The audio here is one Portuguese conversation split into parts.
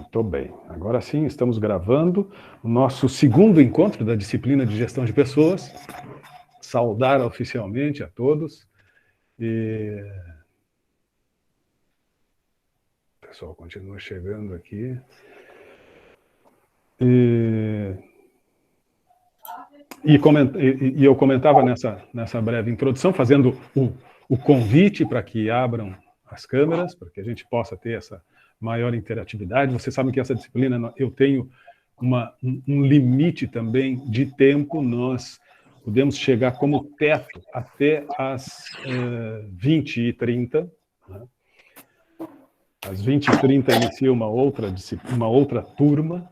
Muito bem. Agora sim, estamos gravando o nosso segundo encontro da disciplina de gestão de pessoas. Saudar oficialmente a todos. E... O pessoal continua chegando aqui. E eu comentava nessa breve introdução, fazendo o convite para que abram as câmeras, para que a gente possa ter essa maior interatividade. Vocês sabem que essa disciplina, eu tenho um limite também de tempo. Nós podemos chegar como teto até às 20h30. Né? Às 20h30 inicia uma outra turma,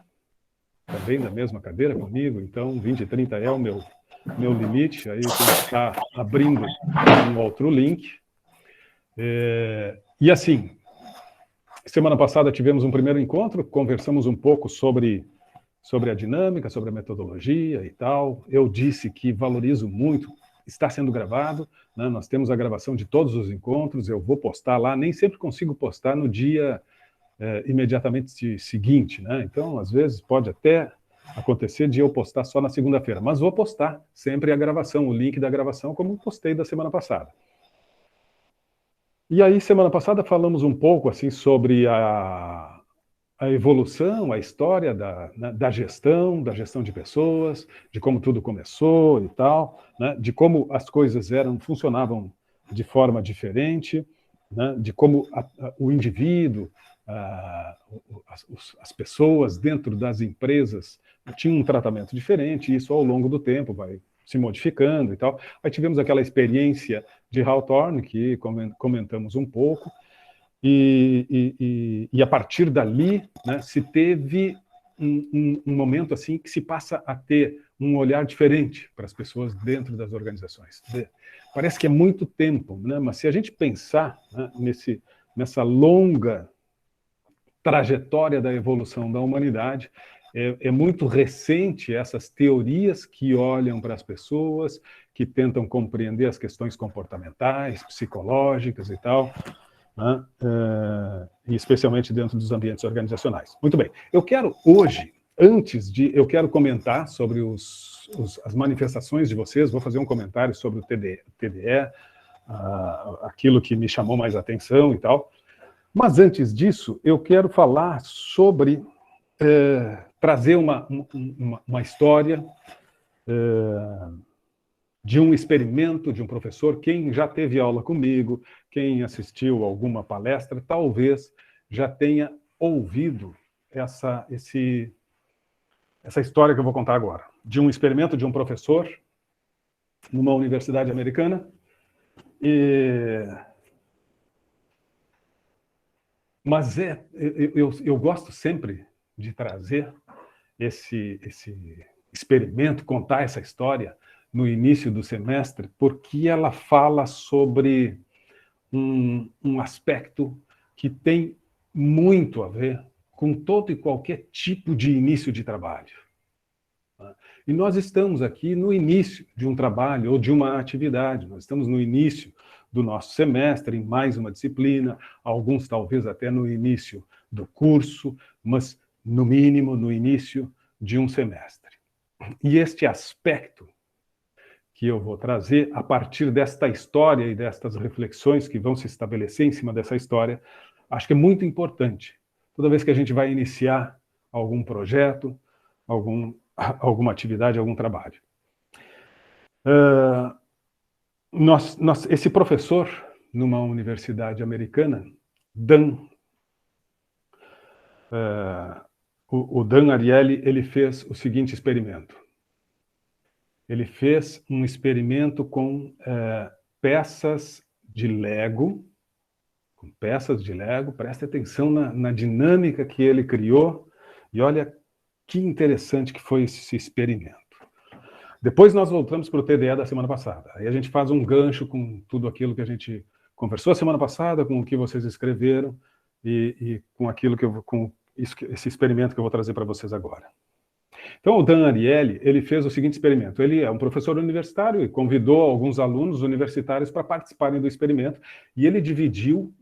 também da mesma cadeira comigo, então 20h30 é o meu limite, aí eu tenho que estar abrindo um outro link. E assim, semana passada tivemos um primeiro encontro, conversamos um pouco sobre a dinâmica, sobre a metodologia e tal. Eu disse que valorizo muito, está sendo gravado, né? Nós temos a gravação de todos os encontros, eu vou postar lá, nem sempre consigo postar no dia imediatamente seguinte, né? Então, às vezes, pode até acontecer de eu postar só na segunda-feira, mas vou postar sempre a gravação, o link da gravação, como postei da semana passada. E aí, semana passada, falamos um pouco assim sobre a evolução, a história da gestão de pessoas, de como tudo começou e tal, né? De como as coisas funcionavam de forma diferente, né? De como o indivíduo, as pessoas dentro das empresas tinham um tratamento diferente, e isso ao longo do tempo vai se modificando e tal. Aí tivemos aquela experiência de Hawthorne, que comentamos um pouco, e a partir dali, né, se teve um momento assim que se passa a ter um olhar diferente para as pessoas dentro das organizações. Parece que é muito tempo, né, mas se a gente pensar, né, nessa longa trajetória da evolução da humanidade, é muito recente essas teorias que olham para as pessoas, que tentam compreender as questões comportamentais, psicológicas e tal, né? E especialmente dentro dos ambientes organizacionais. Muito bem. Eu quero hoje, eu quero comentar sobre as manifestações de vocês, vou fazer um comentário sobre o TDE, aquilo que me chamou mais atenção e tal. Mas antes disso, eu quero falar sobre trazer uma história de um experimento de um professor. Quem já teve aula comigo, quem assistiu alguma palestra, talvez já tenha ouvido essa história que eu vou contar agora, de um experimento de um professor numa universidade americana. Mas eu gosto sempre de trazer esse experimento, contar essa história no início do semestre, porque ela fala sobre um aspecto que tem muito a ver com todo e qualquer tipo de início de trabalho. E nós estamos aqui no início de um trabalho ou de uma atividade, nós estamos no início do nosso semestre, em mais uma disciplina, alguns talvez até no início do curso, mas no mínimo no início de um semestre. E este aspecto que eu vou trazer a partir desta história e destas reflexões que vão se estabelecer em cima dessa história, acho que é muito importante. Toda vez que a gente vai iniciar algum projeto, alguma atividade, algum trabalho. Esse professor, numa universidade americana, o Dan Ariely, ele fez o seguinte experimento. Ele fez um experimento com peças de Lego, preste atenção na dinâmica que ele criou, e olha que interessante que foi esse experimento. Depois nós voltamos para o TDE da semana passada. Aí a gente faz um gancho com tudo aquilo que a gente conversou a semana passada, com o que vocês escreveram, e com aquilo com esse experimento que eu vou trazer para vocês agora. Então, o Dan Ariely, ele fez o seguinte experimento. Ele é um professor universitário e convidou alguns alunos universitários para participarem do experimento, e ele dividiu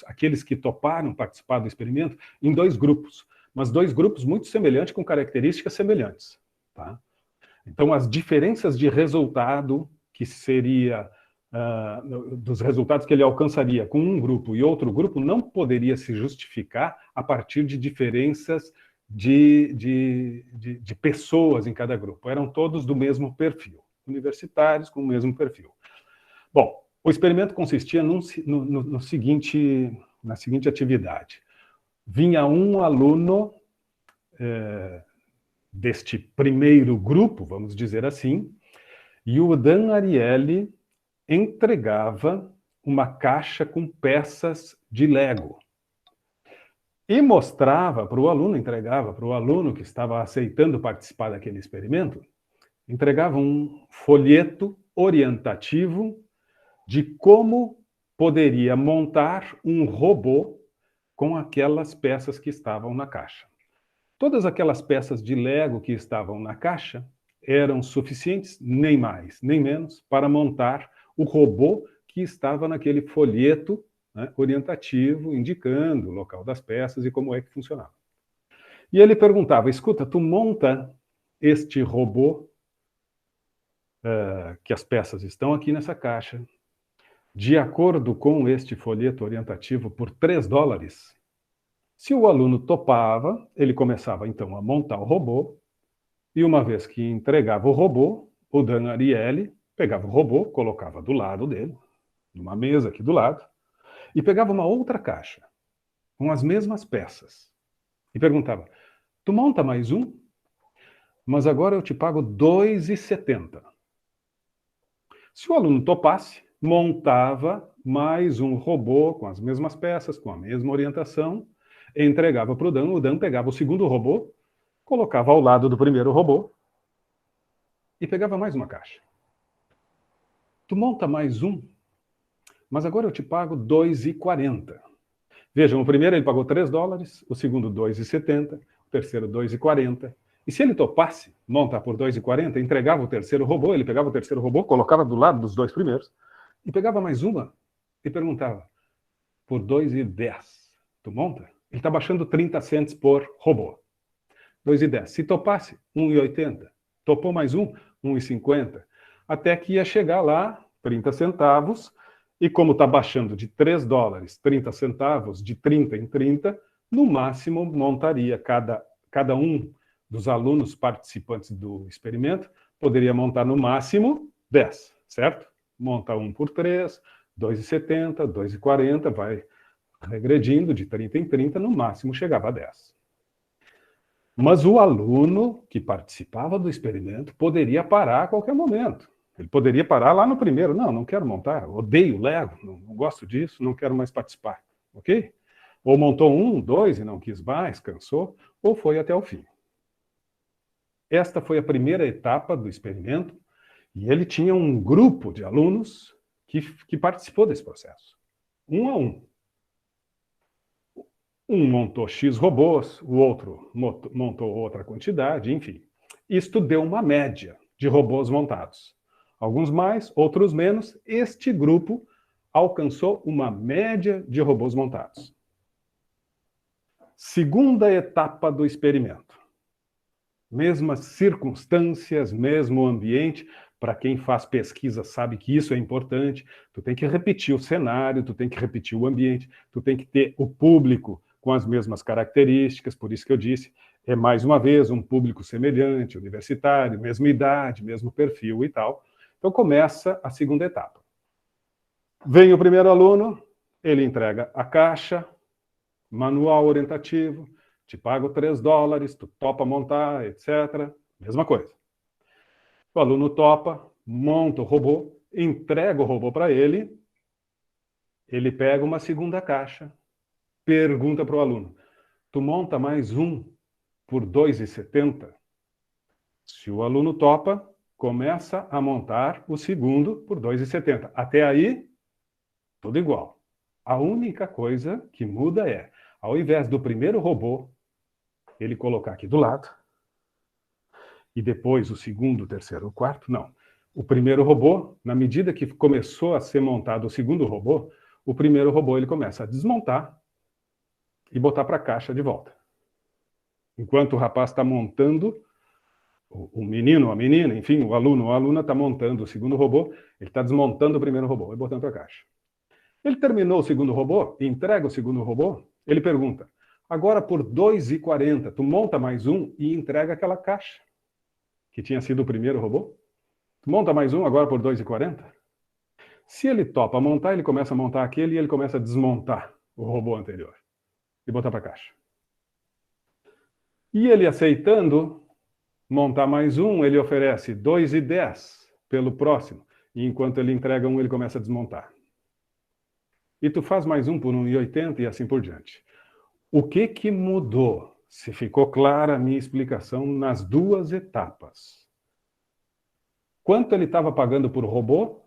aqueles que toparam participar do experimento em dois grupos. mas dois grupos muito semelhantes, com características semelhantes. Tá? Então, as diferenças de resultado, que seria dos resultados que ele alcançaria com um grupo e outro grupo, não poderia se justificar a partir de diferenças de pessoas em cada grupo. Eram todos do mesmo perfil, universitários com o mesmo perfil. Bom, o experimento consistia na seguinte atividade. Vinha um aluno deste primeiro grupo, vamos dizer assim, e o Dan Ariely entregava uma caixa com peças de Lego. E mostrava para o aluno, entregava para o aluno que estava aceitando participar daquele experimento, entregava um folheto orientativo de como poderia montar um robô com aquelas peças que estavam na caixa. Todas aquelas peças de Lego que estavam na caixa eram suficientes, nem mais, nem menos, para montar o robô que estava naquele folheto, né, orientativo, indicando o local das peças e como é que funcionava. E ele perguntava, escuta, tu monta este robô, que as peças estão aqui nessa caixa, de acordo com este folheto orientativo, por $3. Se o aluno topava, ele começava então a montar o robô, e uma vez que entregava o robô, o Dan Ariely pegava o robô, colocava do lado dele, numa mesa aqui do lado, e pegava uma outra caixa, com as mesmas peças, e perguntava, tu monta mais um? Mas agora eu te pago $2,70. Se o aluno topasse, montava mais um robô com as mesmas peças, com a mesma orientação, entregava para o Dan pegava o segundo robô, colocava ao lado do primeiro robô e pegava mais uma caixa. Tu monta mais um, mas agora eu te pago $2,40. Vejam, o primeiro ele pagou $3, o segundo $2,70, o terceiro $2,40. E se ele topasse montar por $2,40, entregava o terceiro robô, ele pegava o terceiro robô, colocava do lado dos dois primeiros, e pegava mais uma e perguntava, por $2,10, tu monta? Ele está baixando 30 cents por robô. $2,10. Se topasse, $1,80. Topou mais um, $1,50. Até que ia chegar lá, 30 centavos, e como está baixando de $3, 30 centavos, de 30 em 30, no máximo montaria cada um dos alunos participantes do experimento, poderia montar no máximo 10, certo? Monta um por 3, $2,70, $2,40, vai regredindo de 30 em 30, no máximo chegava a 10. Mas o aluno que participava do experimento poderia parar a qualquer momento. Ele poderia parar lá no primeiro. Não quero montar, odeio Lego, não gosto disso, não quero mais participar. Ok? Ou montou um, dois e não quis mais, cansou, ou foi até o fim. Esta foi a primeira etapa do experimento e ele tinha um grupo de alunos que participou desse processo. Um a um. Um montou X robôs, o outro montou outra quantidade, enfim. Isto deu uma média de robôs montados. Alguns mais, outros menos. Este grupo alcançou uma média de robôs montados. Segunda etapa do experimento. Mesmas circunstâncias, mesmo ambiente. Para quem faz pesquisa sabe que isso é importante. Tu tem que repetir o cenário, tu tem que repetir o ambiente, tu tem que ter o público com as mesmas características, por isso que eu disse, é mais uma vez um público semelhante, universitário, mesma idade, mesmo perfil e tal. Então começa a segunda etapa. Vem o primeiro aluno, ele entrega a caixa, manual orientativo, te pago $3, tu topa montar, etc. Mesma coisa. O aluno topa, monta o robô, entrega o robô para ele pega uma segunda caixa, pergunta para o aluno, tu monta mais um por $2,70? Se o aluno topa, começa a montar o segundo por $2,70. Até aí, tudo igual. A única coisa que muda é, ao invés do primeiro robô, ele colocar aqui do lado, e depois o segundo, o terceiro, o quarto, não. O primeiro robô, na medida que começou a ser montado o segundo robô, o primeiro robô ele começa a desmontar e botar para a caixa de volta. Enquanto o rapaz está montando, o menino, a menina, enfim, o aluno ou a aluna está montando o segundo robô, ele está desmontando o primeiro robô e botando para a caixa. Ele terminou o segundo robô, entrega o segundo robô, ele pergunta, agora por 2,40, tu monta mais um e entrega aquela caixa, que tinha sido o primeiro robô? Tu monta mais um agora por 2,40? Se ele topa montar, ele começa a montar aquele e ele começa a desmontar o robô anterior e botar para a caixa. E ele aceitando montar mais um, ele oferece 2,10 pelo próximo. E enquanto ele entrega um, ele começa a desmontar. E tu faz mais um por 1,80 e assim por diante. O que mudou? Se ficou clara a minha explicação nas duas etapas. Quanto ele estava pagando por robô?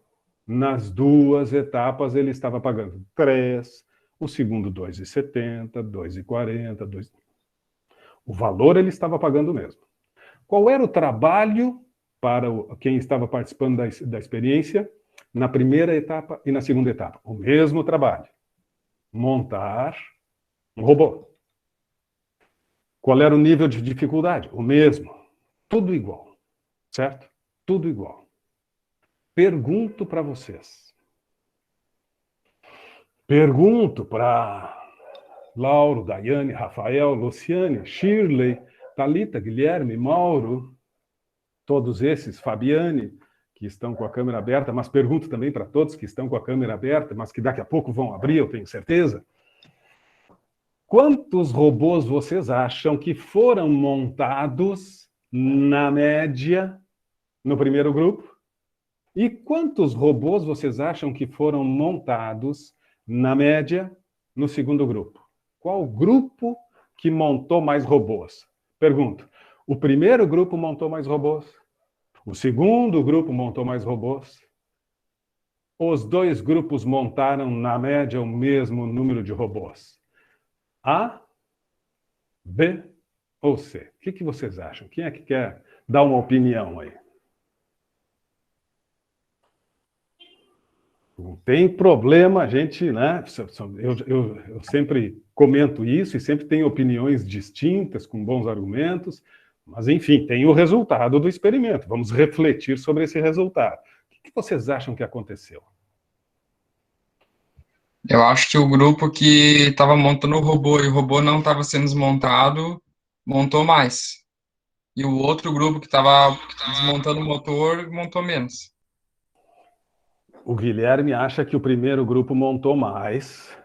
Nas duas etapas ele estava pagando 3, o segundo 2,70, 2,40, 2... O valor ele estava pagando mesmo. Qual era o trabalho para quem estava participando da experiência na primeira etapa e na segunda etapa? O mesmo trabalho. Montar um robô. Qual era o nível de dificuldade? O mesmo. Tudo igual. Certo? Tudo igual. Pergunto para vocês. Pergunto para Lauro, Daiane, Rafael, Luciane, Shirley, Thalita, Guilherme, Mauro, todos esses, Fabiane, que estão com a câmera aberta, mas pergunto também para todos que estão com a câmera aberta, mas que daqui a pouco vão abrir, eu tenho certeza. Quantos robôs vocês acham que foram montados, na média, no primeiro grupo? E quantos robôs vocês acham que foram montados, na média, no segundo grupo? Qual grupo que montou mais robôs? Pergunto. O primeiro grupo montou mais robôs? O segundo grupo montou mais robôs? Os dois grupos montaram, na média, o mesmo número de robôs? A, B ou C? O que vocês acham? Quem é que quer dar uma opinião aí? Não tem problema, a gente, né? Eu sempre comento isso e sempre tenho opiniões distintas, com bons argumentos, mas, enfim, tem o resultado do experimento. Vamos refletir sobre esse resultado. O que vocês acham que aconteceu? Eu acho que o grupo que estava montando o robô e o robô não estava sendo desmontado, montou mais. E o outro grupo que estava desmontando o motor, montou menos. O Guilherme acha que o primeiro grupo montou mais,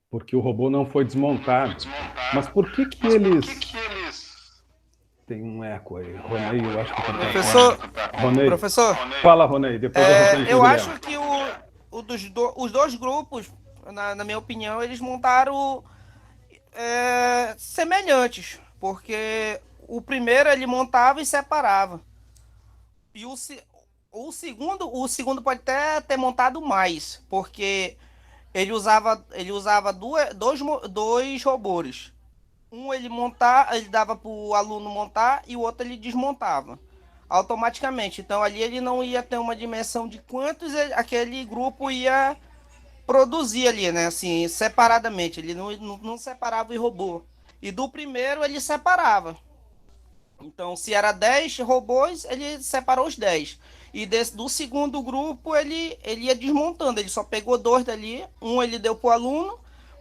porque o robô não foi desmontado. Mas por que eles... Tem um eco aí. Ronei, eu acho que tu tá Professor, com... Ronei, professor, fala, Ronei, depois eu repreendi o eu Guilherme. acho que os dois grupos, na minha opinião, eles montaram semelhantes, porque o primeiro ele montava e separava. E o segundo pode até ter montado mais, porque ele usava dois robôs. Um ele dava para o aluno montar e o outro ele desmontava automaticamente. Então ali ele não ia ter uma dimensão de aquele grupo ia produzir ali, né? Assim, separadamente. Ele não separava o robô. E do primeiro ele separava. Então, se era 10 robôs, ele separou os 10. E do segundo grupo, ele ia desmontando. Ele só pegou dois dali. Um ele deu para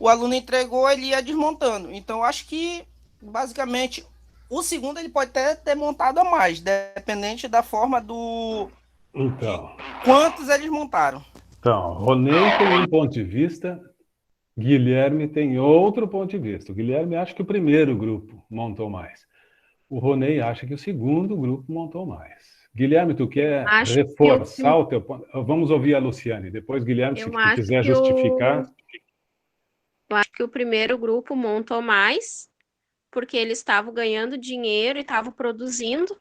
o aluno entregou, ele ia desmontando. Então, acho que, basicamente, o segundo ele pode até ter montado a mais, dependente da forma de Então, quantos eles montaram. Ronei tem um ponto de vista, Guilherme tem outro ponto de vista. O Guilherme acha que o primeiro grupo montou mais. O Ronei acha que o segundo grupo montou mais. Guilherme, tu quer Acho que reforçar o teu ponto? Vamos ouvir a Luciane. Depois, Guilherme, se eu tu acho quiser que justificar. eu acho que o primeiro grupo montou mais, porque eles estavam ganhando dinheiro e estavam produzindo.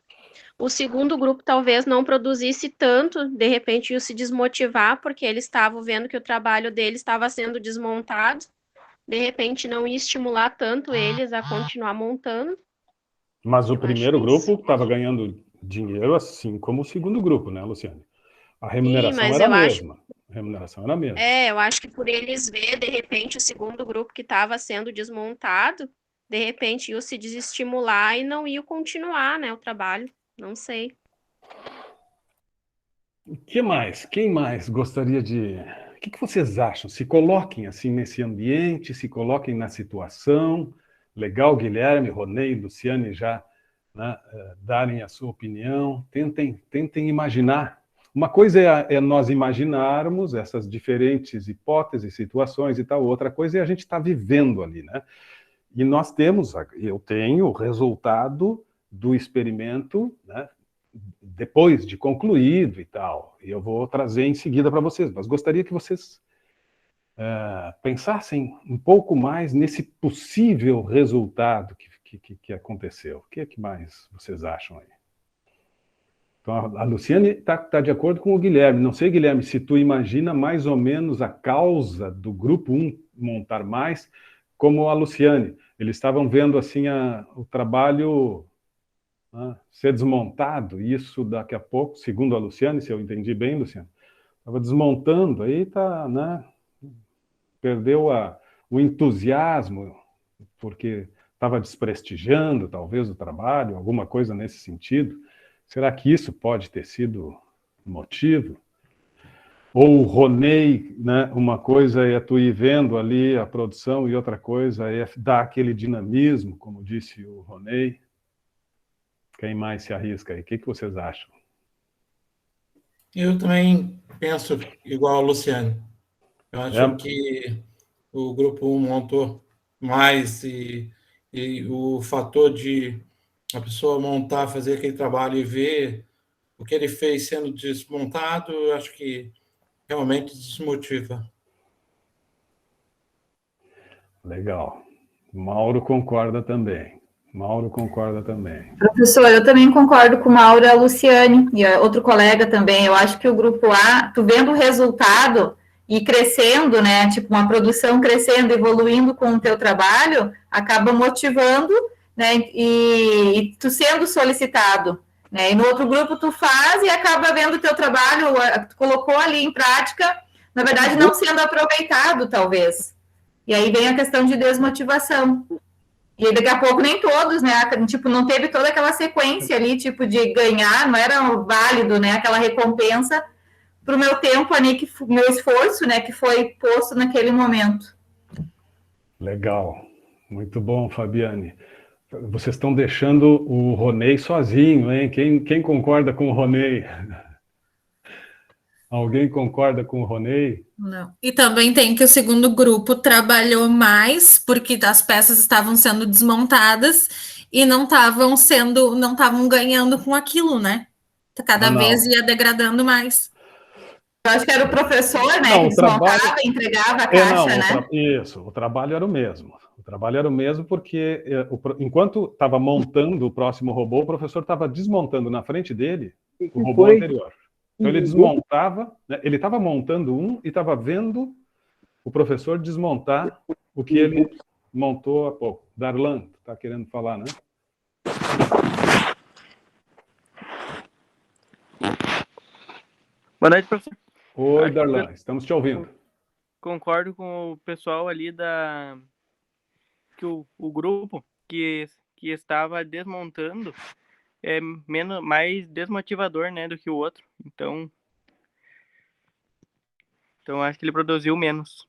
O segundo grupo talvez não produzisse tanto, de repente ia se desmotivar, porque eles estavam vendo que o trabalho deles estava sendo desmontado. De repente não ia estimular tanto eles a continuar montando. Mas o Eu acho primeiro isso. grupo estava ganhando dinheiro, assim como o segundo grupo, né, Luciane? A Sim, remuneração mas era a eu acho, mesma. A remuneração era a mesma. eu acho que por eles ver, de repente, o segundo grupo que estava sendo desmontado, de repente iam se desestimular e não iam continuar, né, o trabalho. Não sei. O que mais? Quem mais gostaria de... O que vocês acham? Se coloquem assim nesse ambiente, se coloquem na situação. Legal, Guilherme, Ronei, Luciane já, né, darem a sua opinião. Tentem imaginar. Uma coisa é nós imaginarmos essas diferentes hipóteses, situações e tal. Outra coisa é a gente estar vivendo ali, né? E eu tenho o resultado do experimento, né, depois de concluído e tal, e eu vou trazer em seguida para vocês, mas gostaria que vocês pensassem um pouco mais nesse possível resultado que aconteceu. O que é que mais vocês acham aí? Então, a Luciane está de acordo com o Guilherme. Não sei, Guilherme, se tu imagina mais ou menos a causa do grupo 1 montar mais, como a Luciane. Eles estavam vendo assim o trabalho ser desmontado, e isso daqui a pouco, segundo a Luciane, se eu entendi bem, Luciane, estava desmontando, aí tá, né, perdeu o entusiasmo, porque estava desprestigiando, talvez, o trabalho, alguma coisa nesse sentido. Será que isso pode ter sido motivo? Ou o Ronei, né, uma coisa é tu ir vendo ali a produção e outra coisa é dar aquele dinamismo, como disse o Ronei. Quem mais se arrisca aí? O que vocês acham? Eu também penso igual a Luciane. Eu acho que o grupo 1 montou mais e o fator de a pessoa montar, fazer aquele trabalho e ver o que ele fez sendo desmontado, eu acho que realmente desmotiva. Legal. Mauro concorda também. Professor, eu também concordo com Mauro e a Luciane, e outro colega também. Eu acho que o grupo A, tu vendo o resultado e crescendo, né, tipo uma produção crescendo, evoluindo com o teu trabalho, acaba motivando, né, e tu sendo solicitado, né, e no outro grupo tu faz e acaba vendo o teu trabalho, tu colocou ali em prática, na verdade não sendo aproveitado, talvez. E aí vem a questão de desmotivação. E daqui a pouco nem todos, né? Tipo, não teve toda aquela sequência ali, tipo, de ganhar, não era válido, né? Aquela recompensa para o meu tempo ali, meu esforço, né? Que foi posto naquele momento. Legal. Muito bom, Fabiane. Vocês estão deixando o Ronei sozinho, hein? Quem concorda com o Ronei? Alguém concorda com o Ronei? Não. E também tem que o segundo grupo trabalhou mais, porque as peças estavam sendo desmontadas e não estavam ganhando com aquilo, né? Cada vez ia degradando mais. Eu acho que era o professor, né? Que desmontava, entregava a caixa, né? Isso, o trabalho era o mesmo. O trabalho era o mesmo porque, enquanto estava montando o próximo robô, o professor estava desmontando na frente dele o robô anterior. Então ele desmontava, né? Ele estava montando um e estava vendo o professor desmontar o que ele montou há pouco. Darlan, está querendo falar, né? Boa noite, professor. Oi, Darlan, estamos te ouvindo. Concordo com o pessoal ali que o grupo que estava desmontando é mais desmotivador, né, do que o outro. Então acho que ele produziu menos.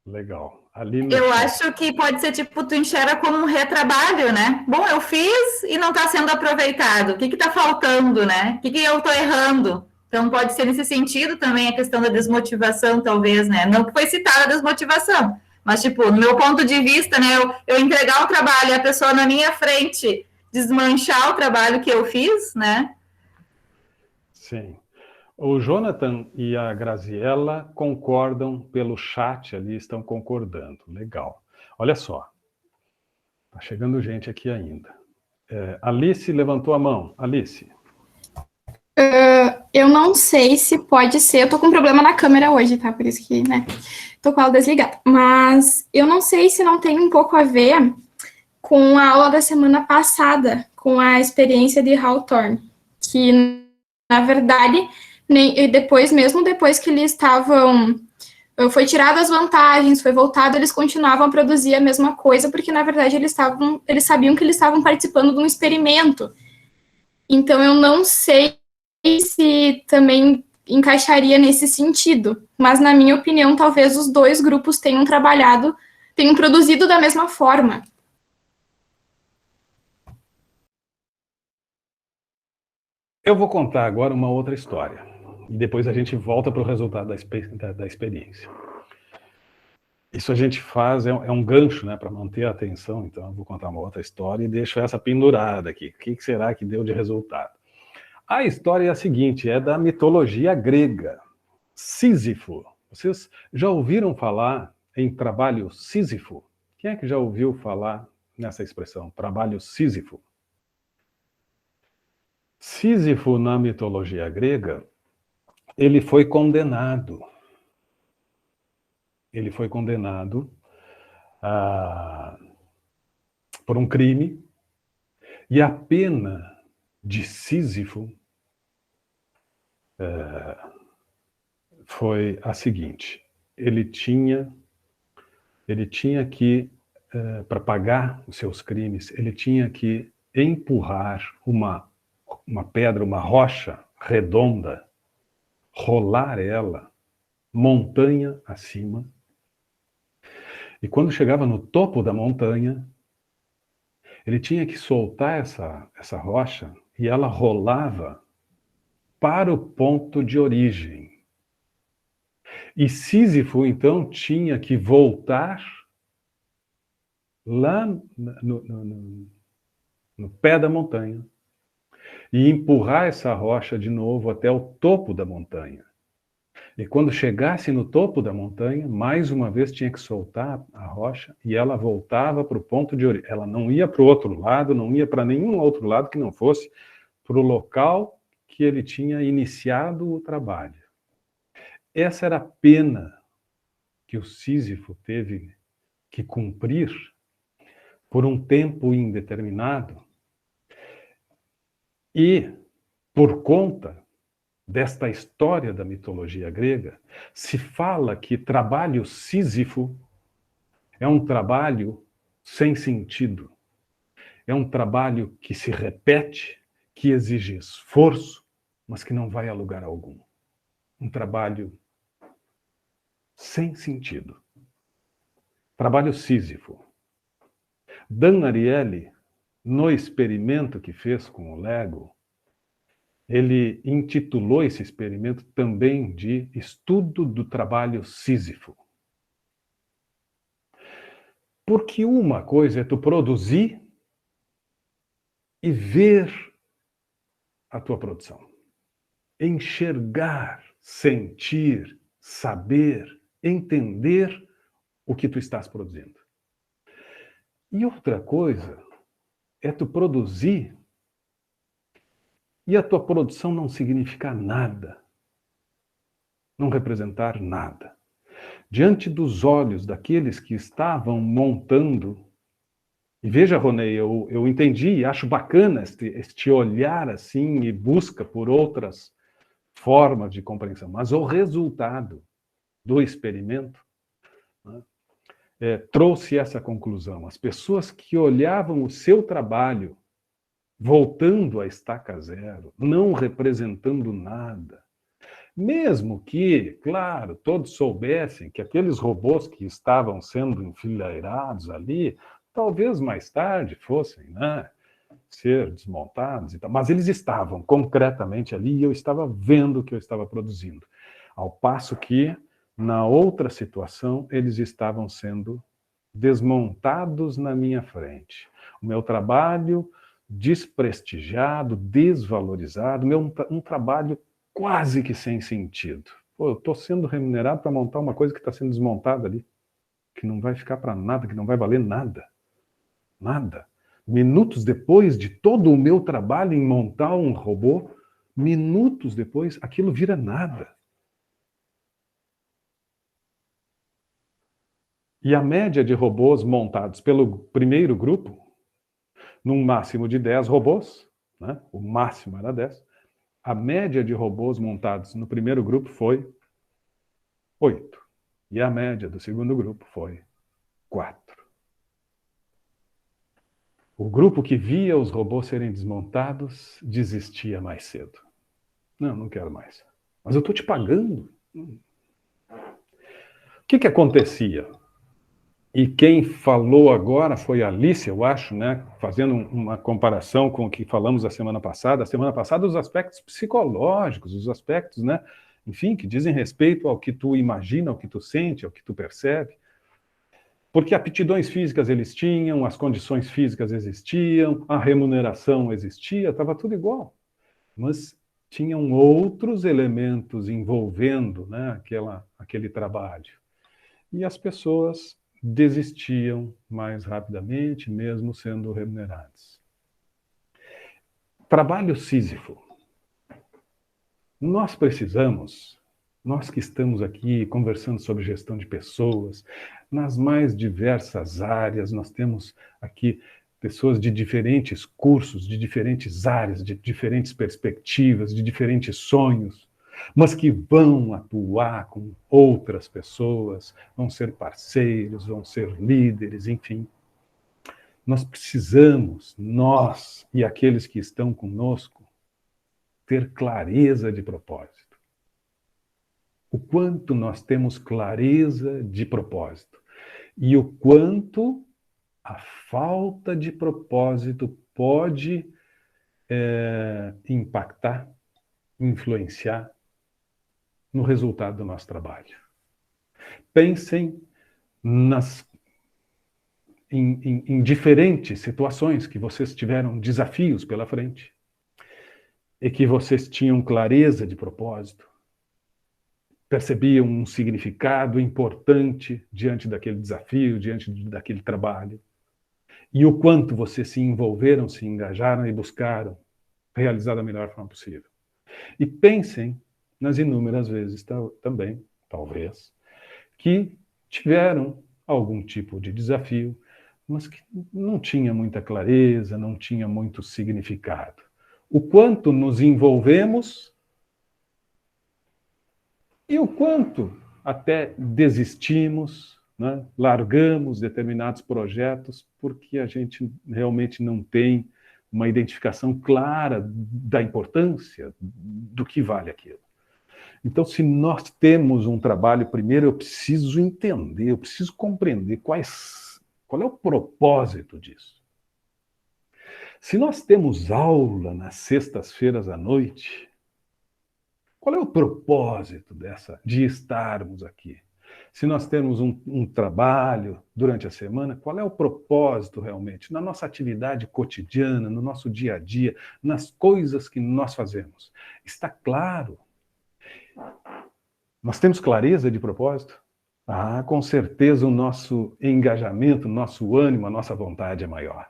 Legal. Eu acho que pode ser tipo, tu enxerga como um retrabalho, né? Bom, eu fiz e não está sendo aproveitado. O que está faltando, né? O que eu estou errando? Então pode ser nesse sentido também a questão da desmotivação, talvez, né? Não que foi citada a desmotivação, mas tipo, no meu ponto de vista, né? Eu entregar o trabalho e a pessoa na minha frente desmanchar o trabalho que eu fiz, né? Sim. O Jonathan e a Graziella concordam pelo chat ali, estão concordando. Legal. Olha só. Está chegando gente aqui ainda. Alice levantou a mão. Alice. Eu não sei se pode ser, eu tô com um problema na câmera hoje, tá? Por isso que, né, tô com ela desligada. Mas eu não sei se não tem um pouco a ver com a aula da semana passada, com a experiência de Hawthorne, que, na verdade, mesmo depois que eles estavam foi tirado as vantagens, foi voltado, eles continuavam a produzir a mesma coisa, porque, na verdade, eles sabiam que eles estavam participando de um experimento. Então, eu não sei se também encaixaria nesse sentido, mas, na minha opinião, talvez os dois grupos tenham produzido da mesma forma. Eu vou contar agora uma outra história, e depois a gente volta para o resultado da experiência. Isso a gente faz, é um gancho, né, para manter a atenção, então eu vou contar uma outra história e deixo essa pendurada aqui. O que será que deu de resultado? A história é a seguinte, é da mitologia grega, Sísifo. Vocês já ouviram falar em trabalho Sísifo? Quem é que já ouviu falar nessa expressão, trabalho Sísifo? Sísifo, na mitologia grega, ele foi condenado. Ele foi condenado por um crime, e a pena de Sísifo foi a seguinte: ele tinha que, para pagar os seus crimes, ele tinha que empurrar uma pedra, uma rocha redonda, rolar ela montanha acima, e quando chegava no topo da montanha, ele tinha que soltar essa rocha e ela rolava para o ponto de origem. E Sísifo, então, tinha que voltar lá no pé da montanha e empurrar essa rocha de novo até o topo da montanha. E quando chegasse no topo da montanha, mais uma vez tinha que soltar a rocha e ela voltava para o ponto de origem. Ela não ia para o outro lado, não ia para nenhum outro lado que não fosse para o local que ele tinha iniciado o trabalho. Essa era a pena que o Sísifo teve que cumprir por um tempo indeterminado. E, por conta desta história da mitologia grega, se fala que trabalho Sísifo é um trabalho sem sentido. É um trabalho que se repete, que exige esforço, mas que não vai a lugar algum. Um trabalho sem sentido. Trabalho Sísifo. Dan Ariely, no experimento que fez com o Lego, ele intitulou esse experimento também de Estudo do Trabalho Sísifo. Porque uma coisa é tu produzir e ver a tua produção. Enxergar, sentir, saber, entender o que tu estás produzindo. E outra coisa é tu produzir e a tua produção não significar nada, não representar nada. Diante dos olhos daqueles que estavam montando, e veja, Ronei, eu entendi e acho bacana este olhar assim e busca por outras formas de compreensão, mas o resultado do experimento, né, trouxe essa conclusão. As pessoas que olhavam o seu trabalho voltando à estaca zero, não representando nada, mesmo que, claro, todos soubessem que aqueles robôs que estavam sendo enfileirados ali, talvez mais tarde fossem, né, ser desmontados e tal, mas eles estavam concretamente ali e eu estava vendo o que eu estava produzindo. Ao passo que, na outra situação, eles estavam sendo desmontados na minha frente. O meu trabalho desprestigiado, desvalorizado, um trabalho quase que sem sentido. Pô, eu estou sendo remunerado para montar uma coisa que está sendo desmontada ali, que não vai ficar para nada, que não vai valer nada. Nada. Minutos depois de todo o meu trabalho em montar um robô, minutos depois, aquilo vira nada. E a média de robôs montados pelo primeiro grupo, num máximo de 10 robôs, né? O máximo era 10, a média de robôs montados no primeiro grupo foi 8. E a média do segundo grupo foi 4. O grupo que via os robôs serem desmontados desistia mais cedo. Não quero mais. Mas eu estou te pagando. O que acontecia? E quem falou agora foi a Alice, eu acho, né? Fazendo uma comparação com o que falamos a semana passada. A semana passada, os aspectos psicológicos, os aspectos, né? Enfim, que dizem respeito ao que tu imagina, ao que tu sente, ao que tu percebe. Porque aptidões físicas eles tinham, as condições físicas existiam, a remuneração existia, estava tudo igual. Mas tinham outros elementos envolvendo, né, aquele trabalho. E as pessoas desistiam mais rapidamente, mesmo sendo remuneradas. Trabalho sísifo. Nós precisamos, nós que estamos aqui conversando sobre gestão de pessoas, nas mais diversas áreas, nós temos aqui pessoas de diferentes cursos, de diferentes áreas, de diferentes perspectivas, de diferentes sonhos, mas que vão atuar com outras pessoas, vão ser parceiros, vão ser líderes, enfim. Nós precisamos, nós e aqueles que estão conosco, ter clareza de propósito. O quanto nós temos clareza de propósito e o quanto a falta de propósito pode impactar, influenciar no resultado do nosso trabalho. Pensem em diferentes situações que vocês tiveram desafios pela frente e que vocês tinham clareza de propósito, percebiam um significado importante diante daquele desafio, diante daquele trabalho, e o quanto vocês se envolveram, se engajaram e buscaram realizar da melhor forma possível. E pensem nas inúmeras vezes também, talvez, que tiveram algum tipo de desafio, mas que não tinha muita clareza, não tinha muito significado. O quanto nos envolvemos e o quanto até desistimos, né? Largamos determinados projetos porque a gente realmente não tem uma identificação clara da importância do que vale aquilo. Então, se nós temos um trabalho, primeiro eu preciso entender, eu preciso compreender qual é o propósito disso. Se nós temos aula nas sextas-feiras à noite, qual é o propósito de estarmos aqui? Se nós temos um trabalho durante a semana, qual é o propósito realmente? Na nossa atividade cotidiana, no nosso dia a dia, nas coisas que nós fazemos. Está claro? Nós temos clareza de propósito? Com certeza o nosso engajamento, o nosso ânimo, a nossa vontade é maior.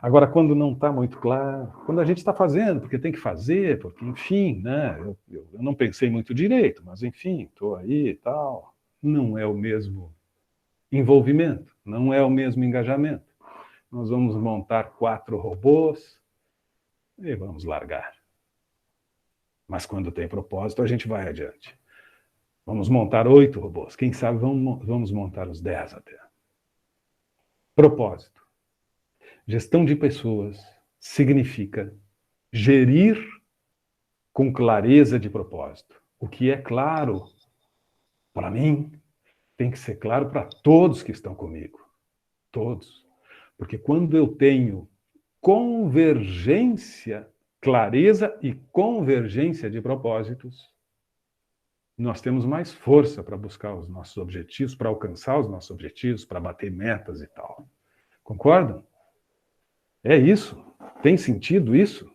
Agora, quando não está muito claro, quando a gente está fazendo, porque tem que fazer, porque, enfim, né, eu não pensei muito direito, mas, enfim, estou aí e tal, não é o mesmo envolvimento, não é o mesmo engajamento. Nós vamos montar 4 robôs e vamos largar. Mas quando tem propósito, a gente vai adiante. Vamos montar 8 robôs, quem sabe vamos montar os 10 até. Propósito. Gestão de pessoas significa gerir com clareza de propósito. O que é claro para mim tem que ser claro para todos que estão comigo. Todos. Porque quando eu tenho convergência, clareza e convergência de propósitos, nós temos mais força para buscar os nossos objetivos, para alcançar os nossos objetivos, para bater metas e tal. Concordam? É isso? Tem sentido isso?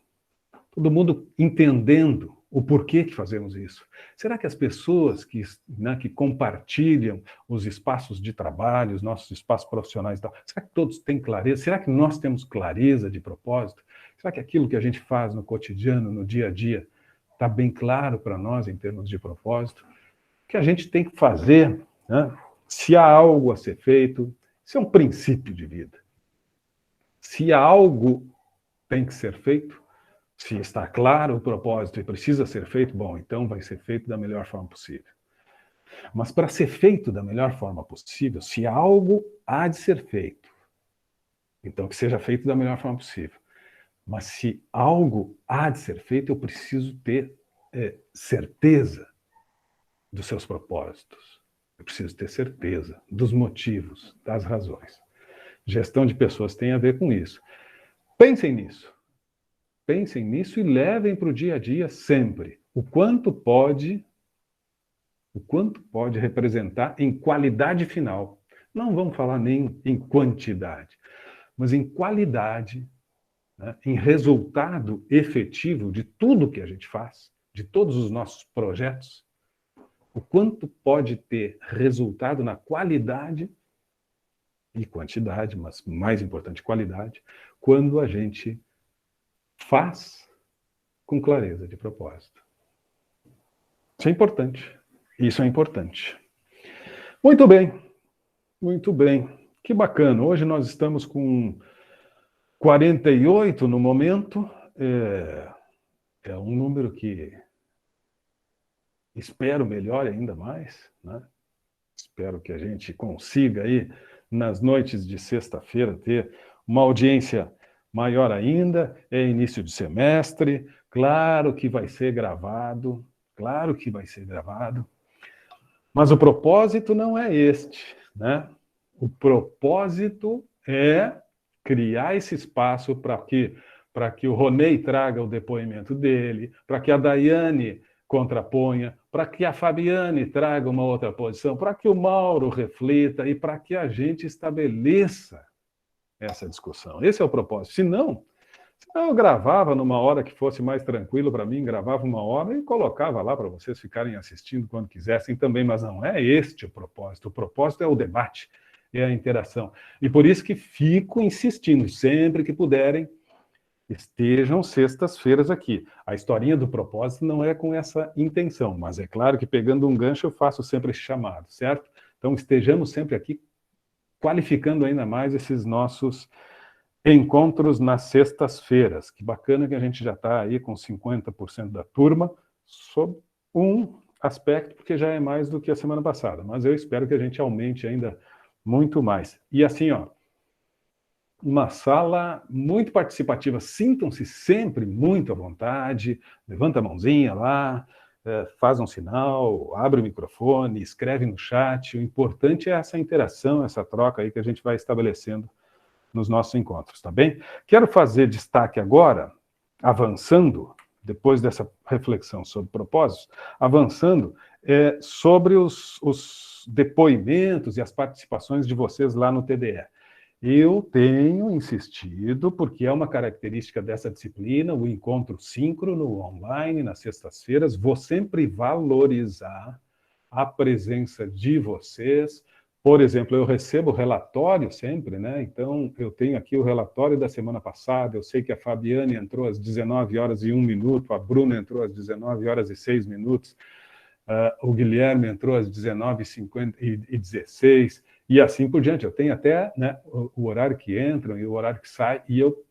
Todo mundo entendendo o porquê que fazemos isso. Será que as pessoas que compartilham os espaços de trabalho, os nossos espaços profissionais e tal, será que todos têm clareza? Será que nós temos clareza de propósito? Será que aquilo que a gente faz no cotidiano, no dia a dia, está bem claro para nós em termos de propósito? O que a gente tem que fazer, né? Se há algo a ser feito, isso é um princípio de vida. Se algo tem que ser feito, se está claro o propósito e precisa ser feito, bom, então vai ser feito da melhor forma possível. Mas para ser feito da melhor forma possível, se algo há de ser feito, então que seja feito da melhor forma possível. Mas se algo há de ser feito, eu preciso ter certeza dos seus propósitos. Eu preciso ter certeza dos motivos, das razões. Gestão de pessoas tem a ver com isso. Pensem nisso. Pensem nisso e levem para o dia a dia sempre. O quanto pode representar em qualidade final. Não vamos falar nem em quantidade, mas em qualidade, né, em resultado efetivo de tudo que a gente faz, de todos os nossos projetos. O quanto pode ter resultado na qualidade e quantidade, mas mais importante, qualidade, quando a gente faz com clareza de propósito. Isso é importante. Isso é importante. Muito bem. Muito bem. Que bacana. Hoje nós estamos com 48 no momento. É um número que espero melhore ainda mais, né? Espero que a gente consiga aí, nas noites de sexta-feira, ter uma audiência maior ainda. É início de semestre, claro que vai ser gravado, mas o propósito não é este, né? O propósito é criar esse espaço para que o Ronei traga o depoimento dele, para que a Daiane contraponha, para que a Fabiane traga uma outra posição, para que o Mauro reflita e para que a gente estabeleça essa discussão. Esse é o propósito. Senão eu gravava numa hora que fosse mais tranquilo para mim, gravava uma hora e colocava lá para vocês ficarem assistindo quando quisessem também, mas não é este o propósito. O propósito é o debate, é a interação. E por isso que fico insistindo, sempre que puderem, estejam sextas-feiras aqui. A historinha do propósito não é com essa intenção, mas é claro que pegando um gancho eu faço sempre esse chamado, certo? Então estejamos sempre aqui qualificando ainda mais esses nossos encontros nas sextas-feiras. Que bacana que a gente já está aí com 50% da turma sob um aspecto, porque já é mais do que a semana passada, mas eu espero que a gente aumente ainda muito mais. E assim, ó, uma sala muito participativa, sintam-se sempre muito à vontade, levanta a mãozinha lá, faz um sinal, abre o microfone, escreve no chat. O importante é essa interação, essa troca aí que a gente vai estabelecendo nos nossos encontros, tá bem? Quero fazer destaque agora, avançando, depois dessa reflexão sobre propósitos, avançando sobre os depoimentos e as participações de vocês lá no TDE. Eu tenho insistido, porque é uma característica dessa disciplina, o encontro síncrono, online, nas sextas-feiras, vou sempre valorizar a presença de vocês. Por exemplo, eu recebo relatório sempre, né? Então, eu tenho aqui o relatório da semana passada, eu sei que a Fabiane entrou às 19h01, a Bruna entrou às 19h06, o Guilherme entrou às 19h16, e assim por diante. Eu tenho até, né, o horário que entram e o horário que sai, e eu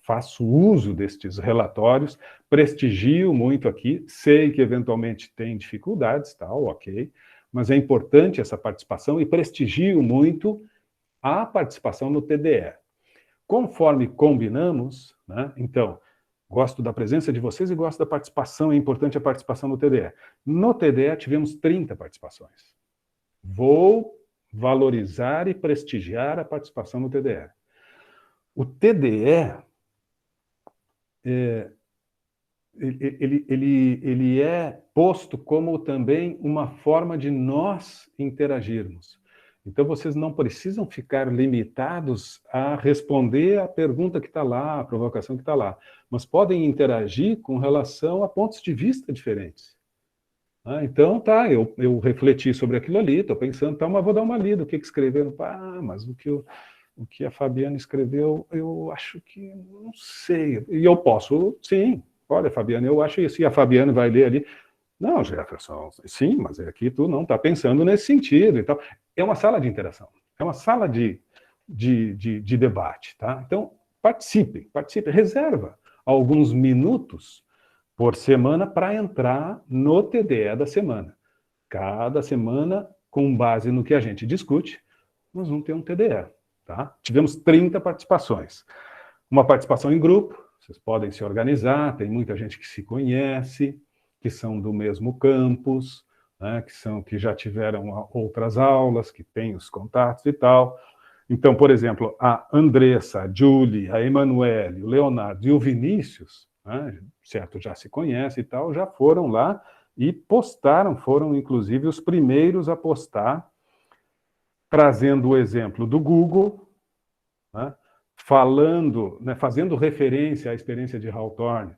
faço uso destes relatórios, prestigio muito aqui, sei que eventualmente tem dificuldades, tal, ok, mas é importante essa participação e prestigio muito a participação no TDE. Conforme combinamos, né, então, gosto da presença de vocês e gosto da participação, é importante a participação no TDE. No TDE tivemos 30 participações. Vou valorizar e prestigiar a participação no TDE. O TDE, ele é posto como também uma forma de nós interagirmos. Então, vocês não precisam ficar limitados a responder a pergunta que está lá, a provocação que está lá, mas podem interagir com relação a pontos de vista diferentes. Então, tá, eu refleti sobre aquilo ali, estou pensando, tá, mas vou dar uma lida, o que escreveram? Mas o que a Fabiana escreveu, eu acho que, não sei, e eu posso, sim, olha, Fabiana, eu acho isso, e a Fabiana vai ler ali, não, Jefferson, sim, mas aqui tu não está pensando nesse sentido e tal. É uma sala de interação, é uma sala de debate, tá? Então, participe, reserva alguns minutos por semana para entrar no TDE da semana. Cada semana, com base no que a gente discute, nós vamos ter um TDE. Tá? Tivemos 30 participações. Uma participação em grupo, vocês podem se organizar, tem muita gente que se conhece, que são do mesmo campus, né, que já tiveram outras aulas, que têm os contatos e tal. Então, por exemplo, a Andressa, a Julie, a Emanuele, o Leonardo e o Vinícius, né, certo, já se conhece e tal, já foram lá e postaram, foram inclusive os primeiros a postar, trazendo o exemplo do Google, né, falando, né, fazendo referência à experiência de Hawthorne,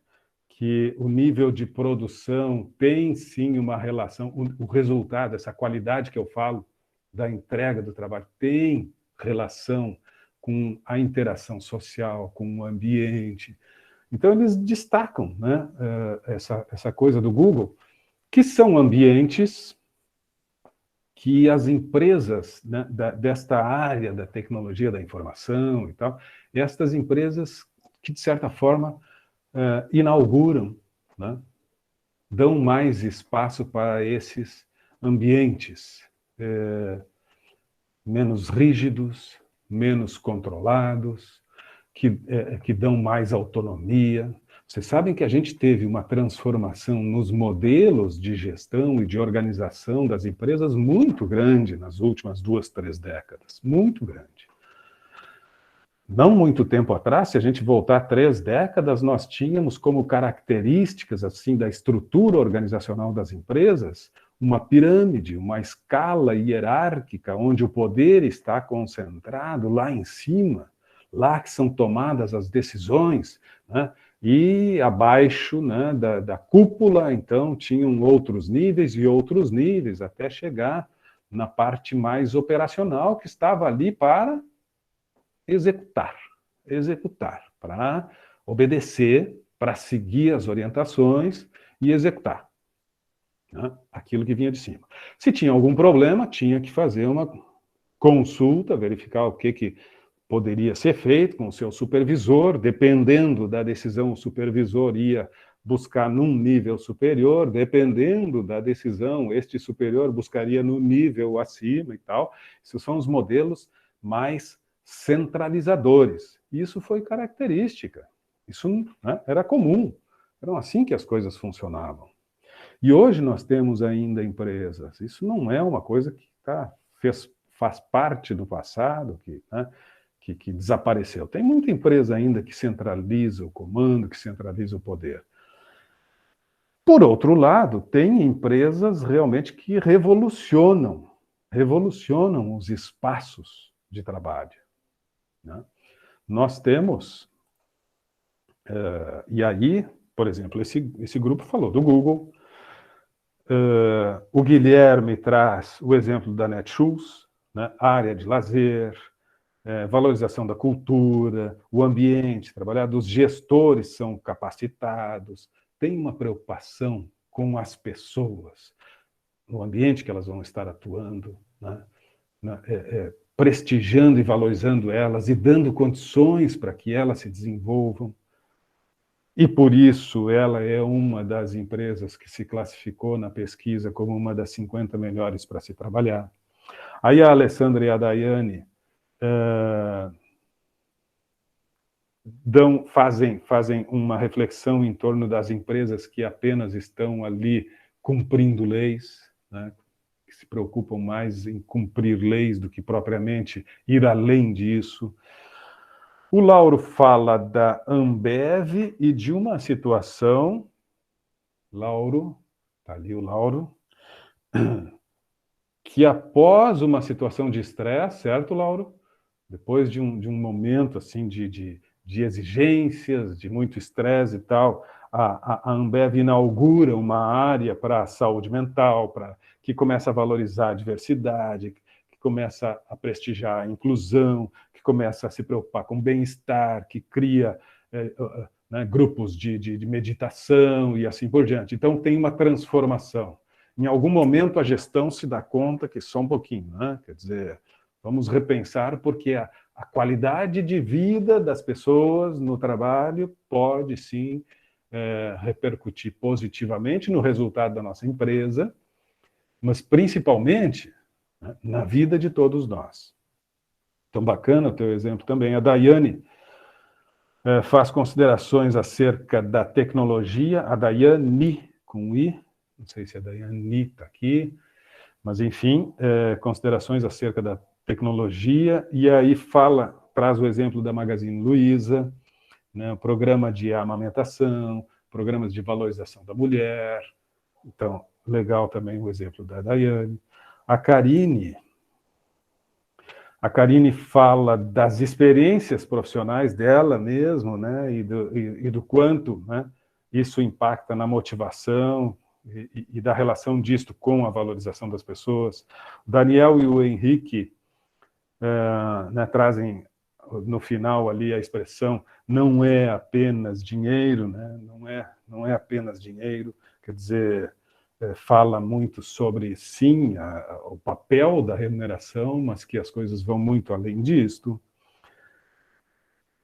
que o nível de produção tem sim uma relação, o resultado, essa qualidade que eu falo da entrega do trabalho, tem relação com a interação social, com o ambiente. Então, eles destacam, né, essa coisa do Google, que são ambientes que as empresas, né, desta área da tecnologia da informação e tal, estas empresas que, de certa forma, inauguram, né, dão mais espaço para esses ambientes menos rígidos, menos controlados, que dão mais autonomia. Vocês sabem que a gente teve uma transformação nos modelos de gestão e de organização das empresas muito grande nas últimas 2, 3 décadas. Muito grande. Não muito tempo atrás, se a gente voltar 3 décadas, nós tínhamos como características assim da estrutura organizacional das empresas uma pirâmide, uma escala hierárquica, onde o poder está concentrado lá em cima, lá que são tomadas as decisões, né? E abaixo, né, da cúpula, então, tinham outros níveis e outros níveis, até chegar na parte mais operacional, que estava ali para executar, para obedecer, para seguir as orientações e executar, né, aquilo que vinha de cima. Se tinha algum problema, tinha que fazer uma consulta, verificar o que poderia ser feito com o seu supervisor, dependendo da decisão, o supervisor ia buscar num nível superior, dependendo da decisão, este superior buscaria no nível acima e tal. Esses são os modelos mais centralizadores. Isso foi característica, isso, né, era comum, eram assim que as coisas funcionavam. E hoje nós temos ainda empresas, isso não é uma coisa que faz parte do passado, né, que desapareceu. Tem muita empresa ainda que centraliza o comando, que centraliza o poder. Por outro lado, tem empresas realmente que revolucionam os espaços de trabalho, né? Nós temos, e aí, por exemplo, esse grupo falou do Google, o Guilherme traz o exemplo da Netshoes, né, área de lazer, valorização da cultura, o ambiente trabalhado, os gestores são capacitados, tem uma preocupação com as pessoas, no ambiente que elas vão estar atuando, né? Prestigiando e valorizando elas e dando condições para que elas se desenvolvam. E por isso ela é uma das empresas que se classificou na pesquisa como uma das 50 melhores para se trabalhar. Aí a Alessandra e a Daiane fazem uma reflexão em torno das empresas que apenas estão ali cumprindo leis, né, que se preocupam mais em cumprir leis do que propriamente ir além disso. O Lauro fala da Ambev e de uma situação, Lauro, está ali o Lauro, que após uma situação de estresse, certo, Lauro? Depois de um momento assim de exigências, de muito estresse e tal, a Ambev inaugura uma área para a saúde mental, que começa a valorizar a diversidade, que começa a prestigiar a inclusão, que começa a se preocupar com o bem-estar, que cria né, grupos de meditação e assim por diante. Então tem uma transformação. Em algum momento a gestão se dá conta que só um pouquinho, né? Quer dizer, vamos repensar porque a qualidade de vida das pessoas no trabalho pode, sim, repercutir positivamente no resultado da nossa empresa, mas principalmente, né, na vida de todos nós. Então, bacana o teu exemplo também. A Daiane faz considerações acerca da tecnologia, a Daiane, com I, não sei se a Daiane está aqui, mas, enfim, considerações acerca da tecnologia, e aí traz o exemplo da Magazine Luiza, né, o programa de amamentação, programas de valorização da mulher. Então, legal também o exemplo da Daiane. A Karine fala das experiências profissionais dela mesmo, né, e do quanto, né, isso impacta na motivação e da relação disto com a valorização das pessoas. O Daniel e o Henrique né, trazem no final ali a expressão não é apenas dinheiro, né, não é apenas dinheiro, quer dizer, fala muito sobre, sim, o papel da remuneração, mas que as coisas vão muito além disto.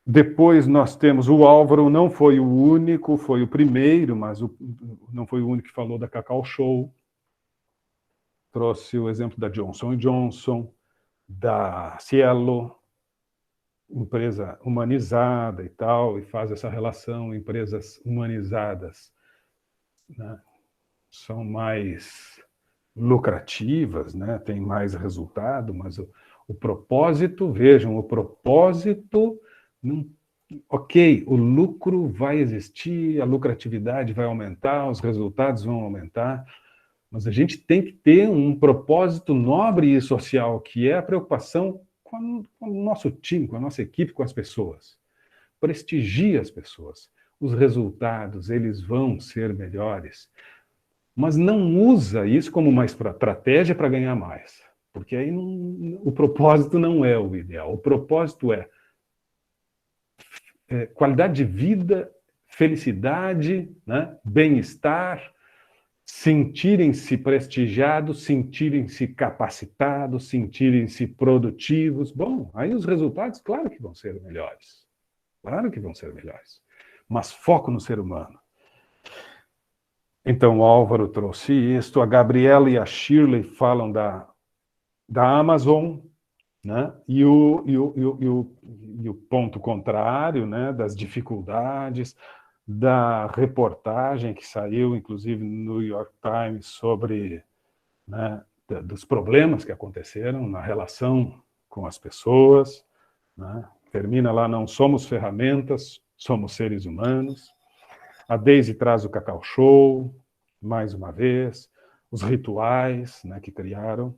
Depois nós temos o Álvaro, não foi o único, foi o primeiro, mas não foi o único que falou da Cacau Show. Trouxe o exemplo da Johnson & Johnson, da Cielo, empresa humanizada e tal, e faz essa relação, empresas humanizadas, né, são mais lucrativas, né, tem mais resultado, mas o propósito, vejam, o propósito, ok, o lucro vai existir, a lucratividade vai aumentar, os resultados vão aumentar, mas a gente tem que ter um propósito nobre e social, que é a preocupação com o nosso time, com a nossa equipe, com as pessoas. Prestigie as pessoas. Os resultados, eles vão ser melhores. Mas não usa isso como uma estratégia para ganhar mais. Porque aí o propósito não é o ideal. O propósito é qualidade de vida, felicidade, né, bem-estar, sentirem-se prestigiados, sentirem-se capacitados, sentirem-se produtivos. Bom, aí os resultados, claro que vão ser melhores. Claro que vão ser melhores. Mas foco no ser humano. Então, o Álvaro trouxe isto, a Gabriela e a Shirley falam da Amazon, né? E o ponto contrário, né, das dificuldades, da reportagem que saiu, inclusive, no New York Times, sobre, né, dos problemas que aconteceram na relação com as pessoas, né? Termina lá, não somos ferramentas, somos seres humanos. A Daisy traz o Cacau Show, mais uma vez, os rituais, né, que criaram.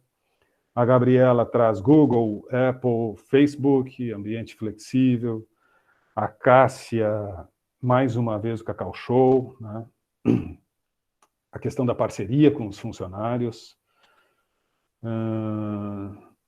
A Gabriela traz Google, Apple, Facebook, ambiente flexível. A Cássia, mais uma vez, o Cacau Show, né? A questão da parceria com os funcionários.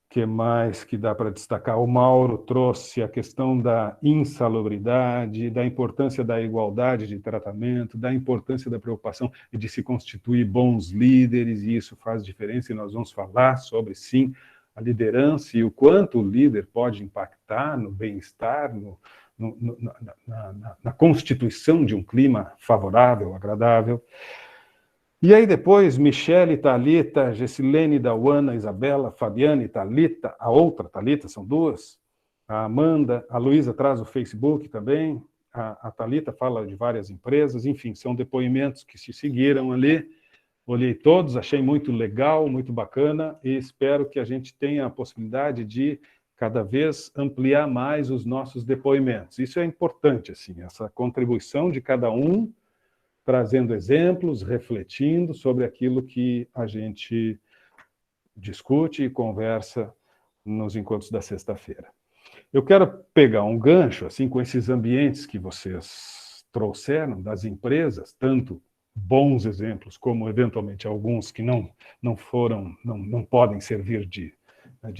Que mais que dá para destacar? O Mauro trouxe a questão da insalubridade, da importância da igualdade de tratamento, da importância da preocupação de se constituir bons líderes, e isso faz diferença, e nós vamos falar sobre, sim, a liderança e o quanto o líder pode impactar no bem-estar, na constituição de um clima favorável, agradável. E aí depois, Michele, Thalita, Gessilene, Dawana, Isabela, Fabiane, Thalita, a outra Thalita, são duas, a Amanda, a Luísa traz o Facebook também, a Thalita fala de várias empresas, enfim, são depoimentos que se seguiram ali, olhei todos, achei muito legal, muito bacana, e espero que a gente tenha a possibilidade de cada vez ampliar mais os nossos depoimentos. Isso é importante, assim, essa contribuição de cada um, trazendo exemplos, refletindo sobre aquilo que a gente discute e conversa nos encontros da sexta-feira. Eu quero pegar um gancho, assim, com esses ambientes que vocês trouxeram das empresas, tanto bons exemplos como, eventualmente, alguns que não podem servir de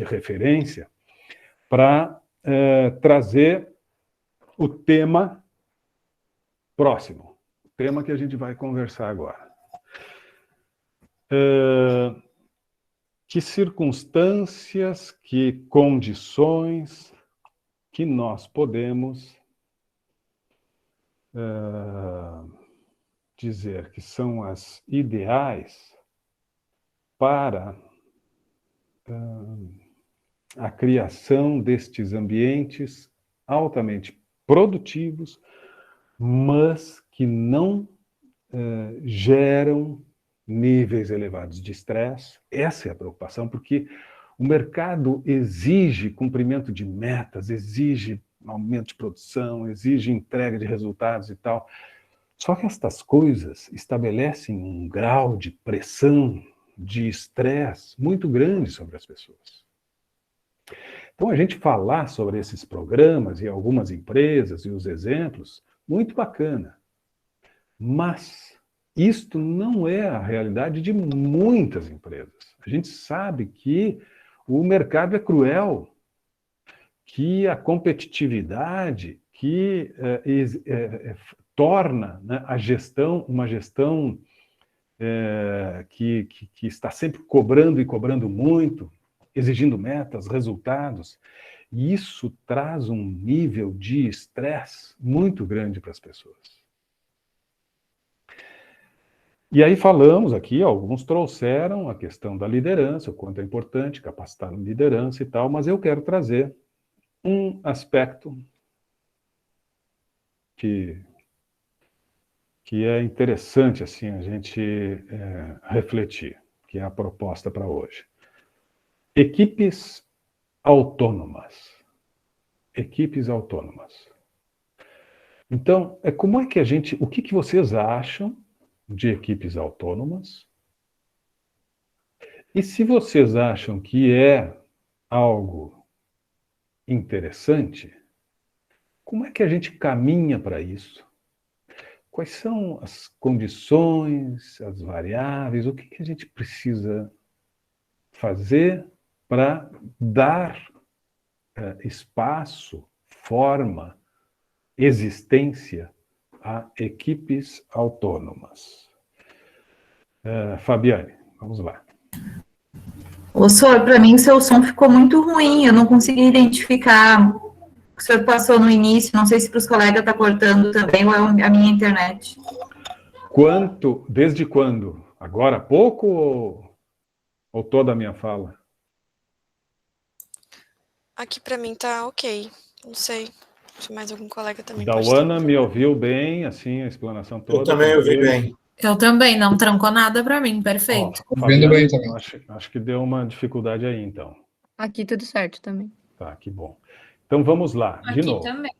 referência, para trazer o tema próximo. Tema que a gente vai conversar agora. Que circunstâncias, que condições que nós podemos dizer que são as ideais para a criação destes ambientes altamente produtivos, mas que não geram níveis elevados de estresse. Essa é a preocupação, porque o mercado exige cumprimento de metas, exige aumento de produção, exige entrega de resultados e tal. Só que estas coisas estabelecem um grau de pressão, de estresse muito grande sobre as pessoas. Então, a gente falar sobre esses programas e algumas empresas e os exemplos, muito bacana. Mas isto não é a realidade de muitas empresas. A gente sabe que o mercado é cruel, que a competitividade, que torna, né, a gestão uma gestão que está sempre cobrando e cobrando muito, exigindo metas, resultados, e isso traz um nível de estresse muito grande para as pessoas. E aí falamos aqui, alguns trouxeram a questão da liderança, o quanto é importante capacitar a liderança e tal, mas eu quero trazer um aspecto que é interessante assim, a gente refletir, que é a proposta para hoje. Equipes autônomas. Equipes autônomas. Então, como é que o que vocês acham de equipes autônomas? E se vocês acham que é algo interessante, como é que a gente caminha para isso? Quais são as condições, as variáveis, o que a gente precisa fazer para dar espaço, forma, existência a equipes autônomas? Fabiane, vamos lá. Ô, senhor, para mim seu som ficou muito ruim, eu não consegui identificar o que o senhor passou no início, não sei se para os colegas está cortando também ou é a minha internet. Desde quando? Agora há pouco ou toda a minha fala? Aqui para mim tá ok, não sei se mais algum colega também Dauana me ouviu bem, assim, a explanação toda? Eu também ouvi bem. Eu também, não trancou nada para mim, perfeito. Vendo bem também. Acho que deu uma dificuldade aí, então. Aqui tudo certo também. Tá, que bom. Então vamos lá, de Aqui novo. também.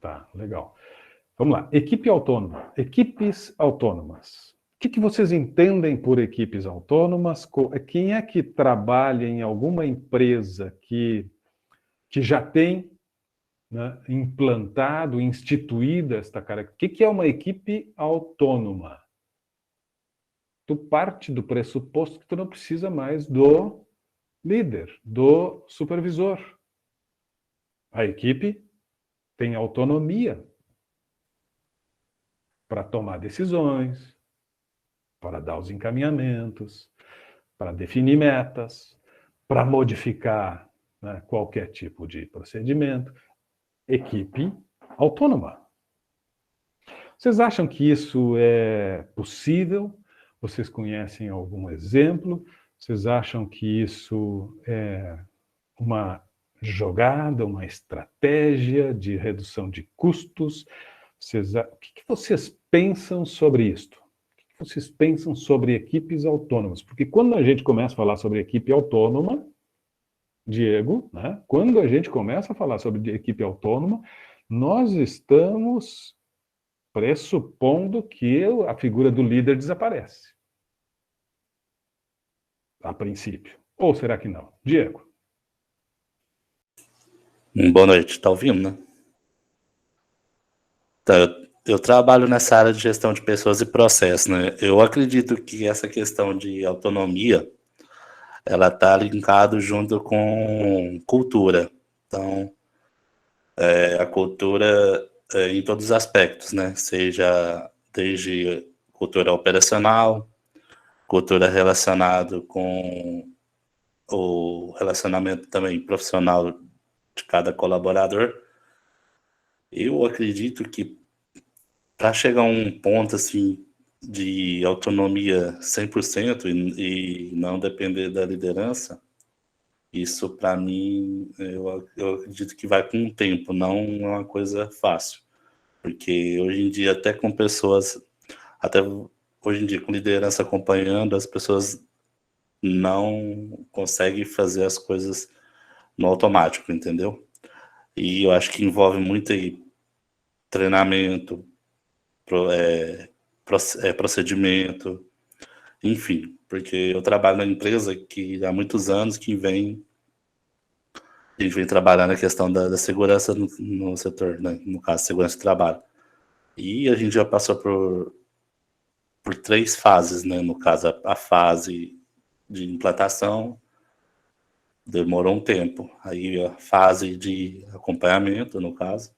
Tá, legal. Vamos lá. Equipe autônoma. Equipes autônomas. O que vocês entendem por equipes autônomas? Quem é que trabalha em alguma empresa que já tem, né, implantado, instituída esta característica? O que é uma equipe autônoma? Tu parte do pressuposto que tu não precisa mais do líder, do supervisor. A equipe tem autonomia para tomar decisões, para dar os encaminhamentos, para definir metas, para modificar, né, qualquer tipo de procedimento. Equipe autônoma. Vocês acham que isso é possível? Vocês conhecem algum exemplo? Vocês acham que isso é uma jogada, uma estratégia de redução de custos? O que vocês pensam sobre isto? O que vocês pensam sobre equipes autônomas? Porque quando a gente começa a falar sobre equipe autônoma, Diego, né? Quando a gente começa a falar sobre equipe autônoma, nós estamos pressupondo que a figura do líder desaparece. A princípio. Ou será que não? Diego. Boa noite, tá ouvindo, né? Tá, eu trabalho nessa área de gestão de pessoas e processos, né? Eu acredito que essa questão de autonomia, ela tá linkado junto com cultura. Então, a cultura em todos os aspectos, né? Seja desde cultura operacional, cultura relacionada com o relacionamento também profissional de cada colaborador. Eu acredito que para chegar a um ponto assim de autonomia 100% e não depender da liderança, isso, para mim, eu acredito que vai com o tempo, não é uma coisa fácil. Porque hoje em dia, até com pessoas, até hoje em dia, com liderança acompanhando, as pessoas não conseguem fazer as coisas no automático, entendeu? E eu acho que envolve muito aí treinamento, procedimento, enfim, porque eu trabalho na empresa que há muitos anos que a gente vem trabalhando a questão da segurança no setor, né? No caso, segurança de trabalho. E a gente já passou por 3 fases, né? No caso, a fase de implantação demorou um tempo. Aí a fase de acompanhamento, no caso.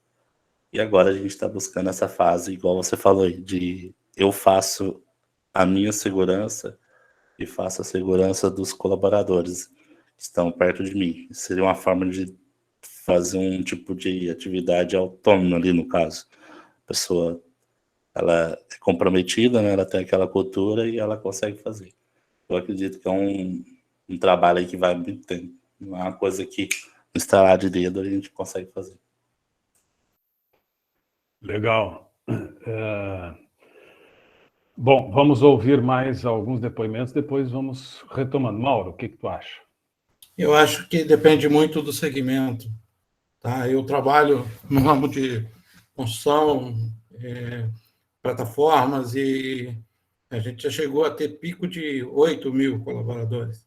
E agora a gente está buscando essa fase, igual você falou aí, de eu faço a minha segurança e faço a segurança dos colaboradores que estão perto de mim. Seria uma forma de fazer um tipo de atividade autônoma ali, no caso. A pessoa, ela é comprometida, né? Ela tem aquela cultura e ela consegue fazer. Eu acredito que é um trabalho aí que vai muito tempo. Não é uma coisa que, no estalar de dedo, a gente consegue fazer. Legal. Bom, vamos ouvir mais alguns depoimentos, depois vamos retomando. Mauro, o que tu acha? Eu acho que depende muito do segmento. Tá? Eu trabalho no ramo de construção, plataformas, e a gente já chegou a ter pico de 8 mil colaboradores.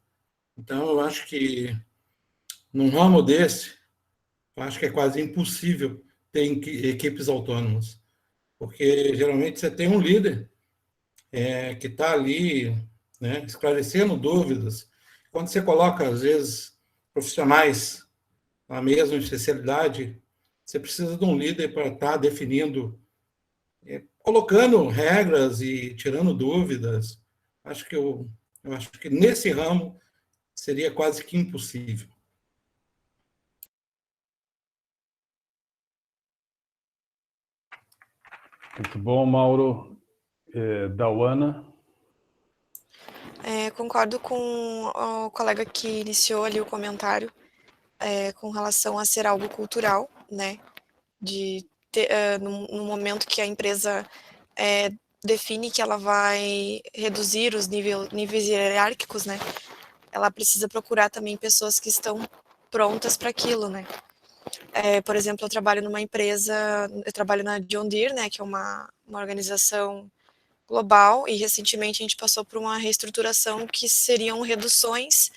Então, eu acho que num ramo desse, eu acho que é quase impossível ter equipes autônomas, porque geralmente você tem um líder que está ali, né, esclarecendo dúvidas. Quando você coloca, às vezes, profissionais na mesma especialidade, você precisa de um líder para estar definindo, colocando regras e tirando dúvidas. Eu acho que nesse ramo seria quase que impossível. Muito bom, Mauro. Dauana? Concordo com o colega que iniciou ali o comentário com relação a ser algo cultural, né? De ter, no momento que a empresa define que ela vai reduzir os níveis hierárquicos, né? Ela precisa procurar também pessoas que estão prontas para aquilo, né? Por exemplo, eu trabalho numa empresa, eu trabalho na John Deere, né? Que é uma organização global, e recentemente a gente passou por uma reestruturação que seriam reduções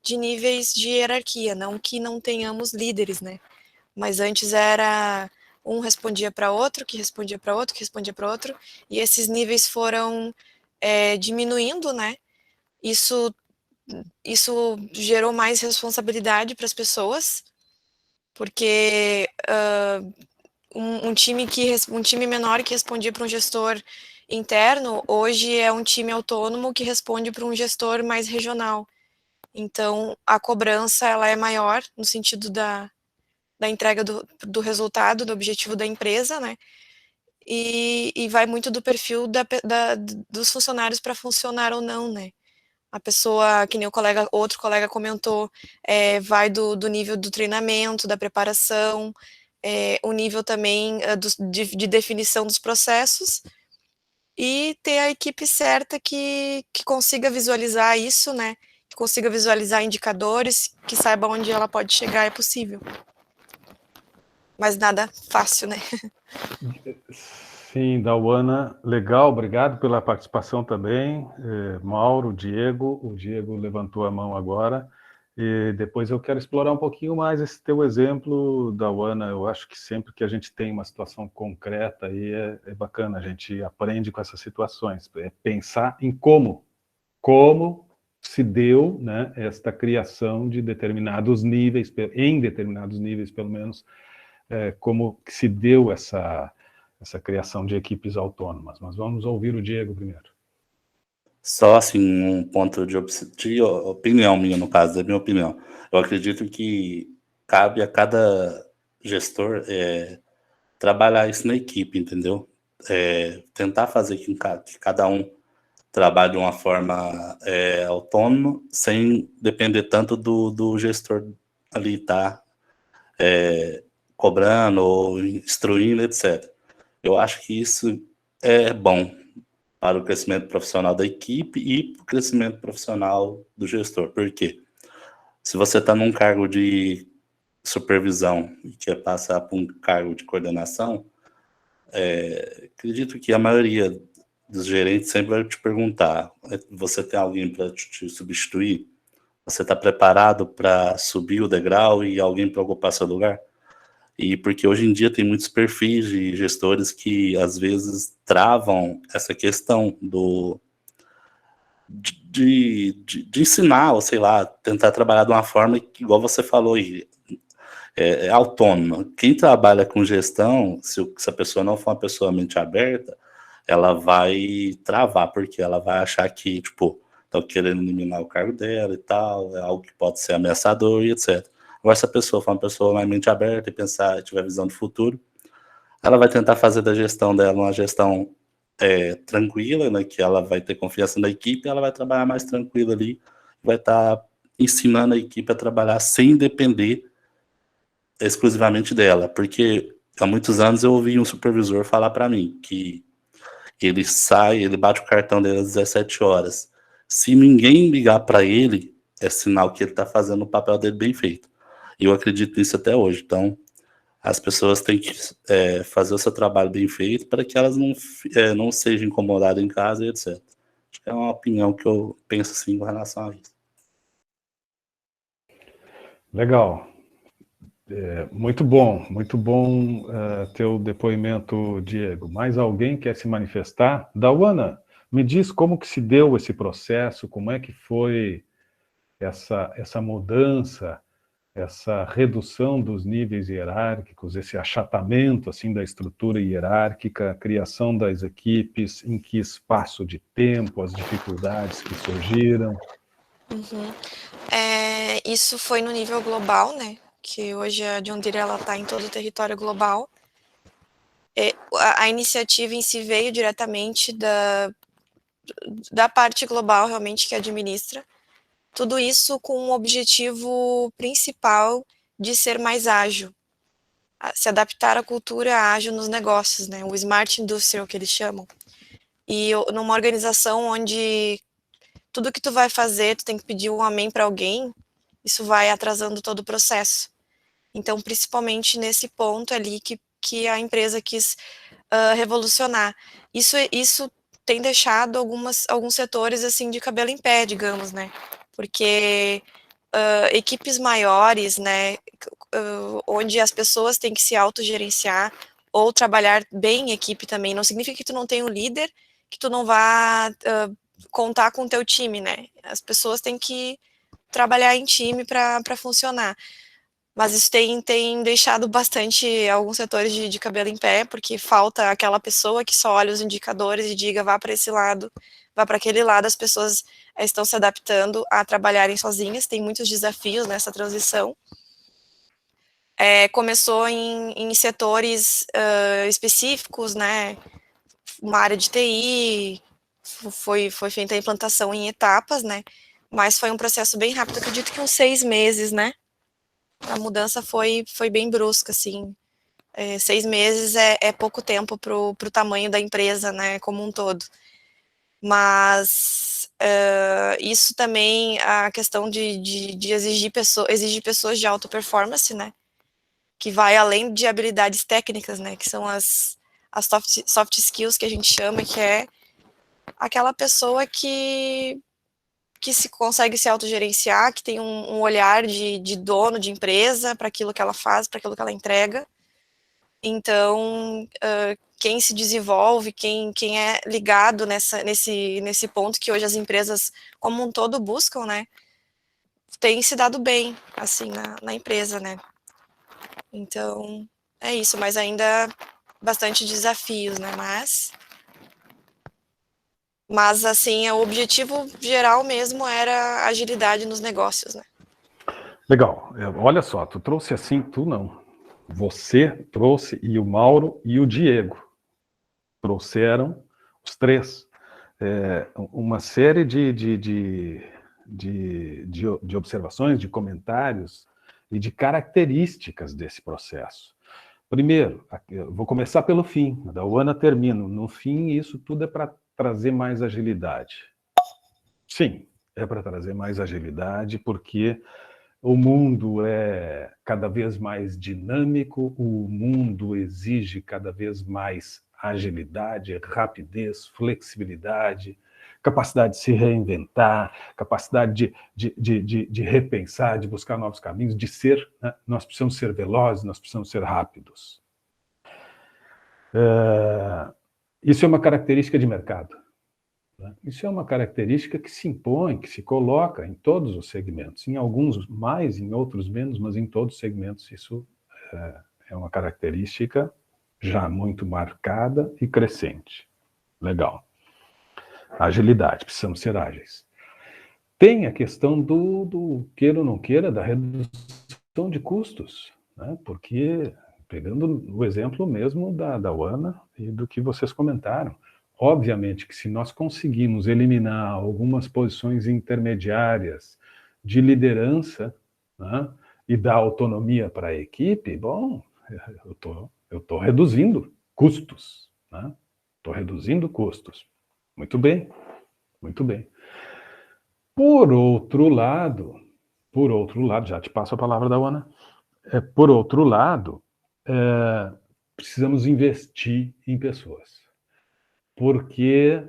de níveis de hierarquia, não que não tenhamos líderes, né? Mas antes era um respondia para outro, que respondia para outro, que respondia para outro, e esses níveis foram diminuindo, né? Isso gerou mais responsabilidade para as pessoas, porque um time menor que respondia para um gestor interno, hoje é um time autônomo que responde para um gestor mais regional. Então, a cobrança ela é maior no sentido da entrega do resultado, do objetivo da empresa, né? E vai muito do perfil dos funcionários para funcionar ou não, né? A pessoa, que nem outro colega comentou, vai do nível do treinamento, da preparação, o nível também de definição dos processos, e ter a equipe certa que consiga visualizar isso, né? Que consiga visualizar indicadores, que saiba onde ela pode chegar, é possível. Mas nada fácil, né? Sim, Dauana, legal, obrigado pela participação também. Mauro, Diego, o Diego levantou a mão agora. E depois eu quero explorar um pouquinho mais esse teu exemplo, Dauana. Eu acho que sempre que a gente tem uma situação concreta, aí é bacana, a gente aprende com essas situações. Pensar em como se deu, né, esta criação de determinados níveis, em determinados níveis, pelo menos, como que se deu essa criação de equipes autônomas. Mas vamos ouvir o Diego primeiro. Só assim, um ponto de opinião minha, no caso, da minha opinião. Eu acredito que cabe a cada gestor trabalhar isso na equipe, entendeu? tentar fazer que cada um trabalhe de uma forma autônoma, sem depender tanto do gestor ali estar cobrando ou instruindo, etc. Eu acho que isso é bom para o crescimento profissional da equipe e para o crescimento profissional do gestor. Por quê? Se você está num cargo de supervisão e quer passar para um cargo de coordenação, acredito que a maioria dos gerentes sempre vai te perguntar: você tem alguém para te substituir? Você está preparado para subir o degrau e alguém para ocupar seu lugar? E porque hoje em dia tem muitos perfis de gestores que às vezes travam essa questão de ensinar, ou sei lá, tentar trabalhar de uma forma que, igual você falou aí, é autônoma. Quem trabalha com gestão, se a pessoa não for uma pessoa mente aberta, ela vai travar, porque ela vai achar que, tipo, estão querendo eliminar o cargo dela e tal, é algo que pode ser ameaçador e etc. Agora, se a pessoa for uma pessoa mais mente aberta e pensar, tiver visão do futuro, ela vai tentar fazer da gestão dela uma gestão tranquila, né, que ela vai ter confiança na equipe, ela vai trabalhar mais tranquila ali, vai estar ensinando a equipe a trabalhar sem depender exclusivamente dela, porque há muitos anos eu ouvi um supervisor falar para mim que ele bate o cartão dele às 17 horas. Se ninguém ligar para ele, é sinal que ele está fazendo o papel dele bem feito. E eu acredito nisso até hoje. Então, as pessoas têm que fazer o seu trabalho bem feito para que elas não sejam incomodadas em casa e etc. Acho que é uma opinião que eu penso assim com relação a isso. Legal. Muito bom teu depoimento, Diego. Mais alguém quer se manifestar? Dauana, me diz como que se deu esse processo, como é que foi essa mudança, essa redução dos níveis hierárquicos, esse achatamento assim da estrutura hierárquica, a criação das equipes, em que espaço de tempo, as dificuldades que surgiram. Uhum. Isso foi no nível global, né? Que hoje a John Deere está em todo o território global. A iniciativa em si veio diretamente da parte global, realmente, que administra. Tudo isso com o objetivo principal de ser mais ágil, se adaptar à cultura ágil nos negócios, né? O Smart Industrial, que eles chamam. E numa organização onde tudo que tu vai fazer, tu tem que pedir um amém para alguém, isso vai atrasando todo o processo. Então, principalmente nesse ponto ali que a empresa quis revolucionar. Isso tem deixado alguns setores assim de cabelo em pé, digamos, né? Porque equipes maiores, né, onde as pessoas têm que se autogerenciar ou trabalhar bem em equipe também, não significa que tu não tem um líder, que tu não vá contar com o teu time, né? As pessoas têm que trabalhar em time para funcionar. Mas isso tem deixado bastante alguns setores de cabelo em pé, porque falta aquela pessoa que só olha os indicadores e diga, vá para esse lado, vá para aquele lado. As pessoas estão se adaptando a trabalharem sozinhas, tem muitos desafios nessa transição. Começou em setores específicos, né? Uma área de TI, foi feita a implantação em etapas, né? Mas foi um processo bem rápido, acredito que uns 6 meses, né? A mudança foi bem brusca, assim. 6 meses é pouco tempo para o tamanho da empresa, né, como um todo. Mas isso também, a questão de exigir pessoas de alta performance, né, que vai além de habilidades técnicas, né, que são as soft skills que a gente chama, que é aquela pessoa que se consegue se autogerenciar, que tem um olhar de dono de empresa para aquilo que ela faz, para aquilo que ela entrega. Então, quem se desenvolve, quem é ligado nesse ponto que hoje as empresas como um todo buscam, né, tem se dado bem, assim, na empresa, né. Então, é isso, mas ainda bastante desafios, né, mas, assim, o objetivo geral mesmo era agilidade nos negócios, né? Legal. Olha só, tu trouxe assim, tu não. Você trouxe, e o Mauro e o Diego. trouxeram, os três, uma série de observações, de comentários e de características desse processo. Primeiro, eu vou começar pelo fim, da Oana termino. No fim, isso tudo é para trazer mais agilidade. Sim, é para trazer mais agilidade, porque o mundo é cada vez mais dinâmico, o mundo exige cada vez mais agilidade, rapidez, flexibilidade, capacidade de se reinventar, capacidade de repensar, de buscar novos caminhos, de ser, né? Nós precisamos ser velozes, nós precisamos ser rápidos. Isso é uma característica de mercado. Isso é uma característica que se impõe, que se coloca em todos os segmentos, em alguns mais, em outros menos, mas em todos os segmentos isso é uma característica já muito marcada e crescente. Legal. Agilidade, precisamos ser ágeis. Tem a questão do queira ou não queira, da redução de custos, né? Porque, pegando o exemplo mesmo da Oana e do que vocês comentaram, obviamente que se nós conseguimos eliminar algumas posições intermediárias de liderança, né, e dar autonomia para a equipe, bom, eu tô reduzindo custos, né? Estou reduzindo custos. Muito bem, muito bem. Por outro lado, já te passo a palavra da Oana, por outro lado, precisamos investir em pessoas. Porque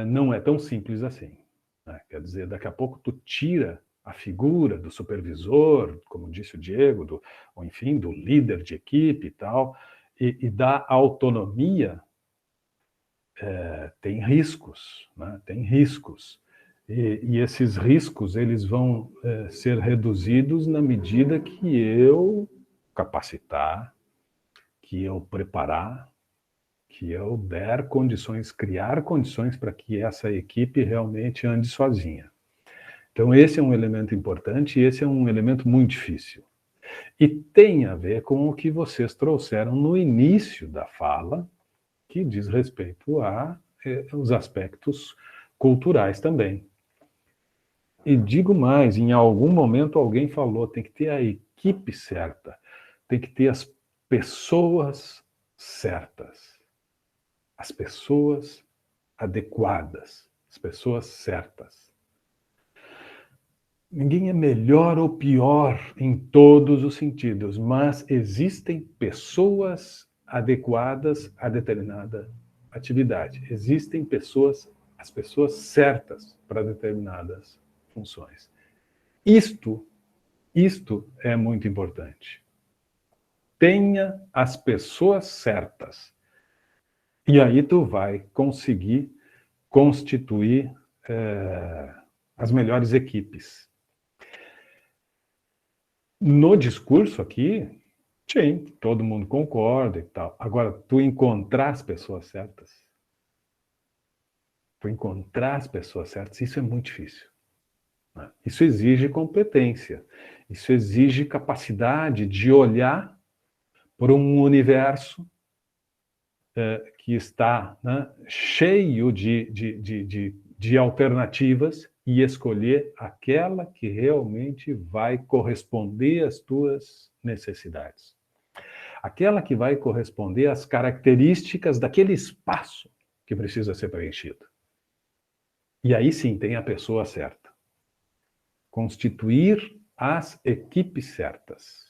não é tão simples assim, né? Quer dizer, daqui a pouco tu tira a figura do supervisor, como disse o Diego, ou enfim, do líder de equipe e tal, e dá autonomia, tem riscos, né? Tem riscos. E esses riscos eles vão ser reduzidos na medida que eu capacitar, que eu preparar, que eu der condições, criar condições para que essa equipe realmente ande sozinha. Então, esse é um elemento importante e esse é um elemento muito difícil. E tem a ver com o que vocês trouxeram no início da fala, que diz respeito aos aspectos culturais também. E digo mais, em algum momento alguém falou, tem que ter a equipe certa, tem que ter as pessoas certas. As pessoas adequadas, as pessoas certas. Ninguém é melhor ou pior em todos os sentidos, mas existem pessoas adequadas a determinada atividade. Existem as pessoas certas para determinadas funções. Isto é muito importante. Tenha as pessoas certas. E aí tu vai conseguir constituir as melhores equipes. No discurso aqui, sim, todo mundo concorda e tal. Agora, tu encontrar as pessoas certas, isso é muito difícil, né? Isso exige competência, isso exige capacidade de olhar para um universo que está, né, cheio de alternativas e escolher aquela que realmente vai corresponder às tuas necessidades. Aquela que vai corresponder às características daquele espaço que precisa ser preenchido. E aí sim tem a pessoa certa. Constituir as equipes certas.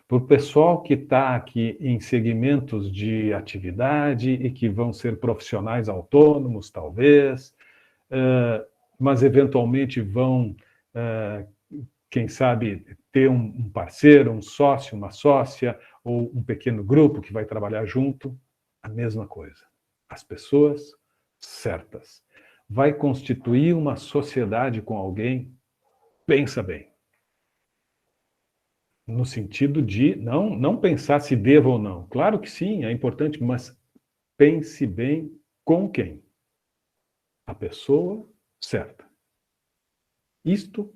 Para o pessoal que está aqui em segmentos de atividade e que vão ser profissionais autônomos, talvez, mas eventualmente vão, quem sabe, ter um parceiro, um sócio, uma sócia, ou um pequeno grupo que vai trabalhar junto, a mesma coisa. As pessoas certas. Vai constituir uma sociedade com alguém, pensa bem. No sentido de não pensar se devo ou não. Claro que sim, é importante, mas pense bem com quem? A pessoa certa. Isto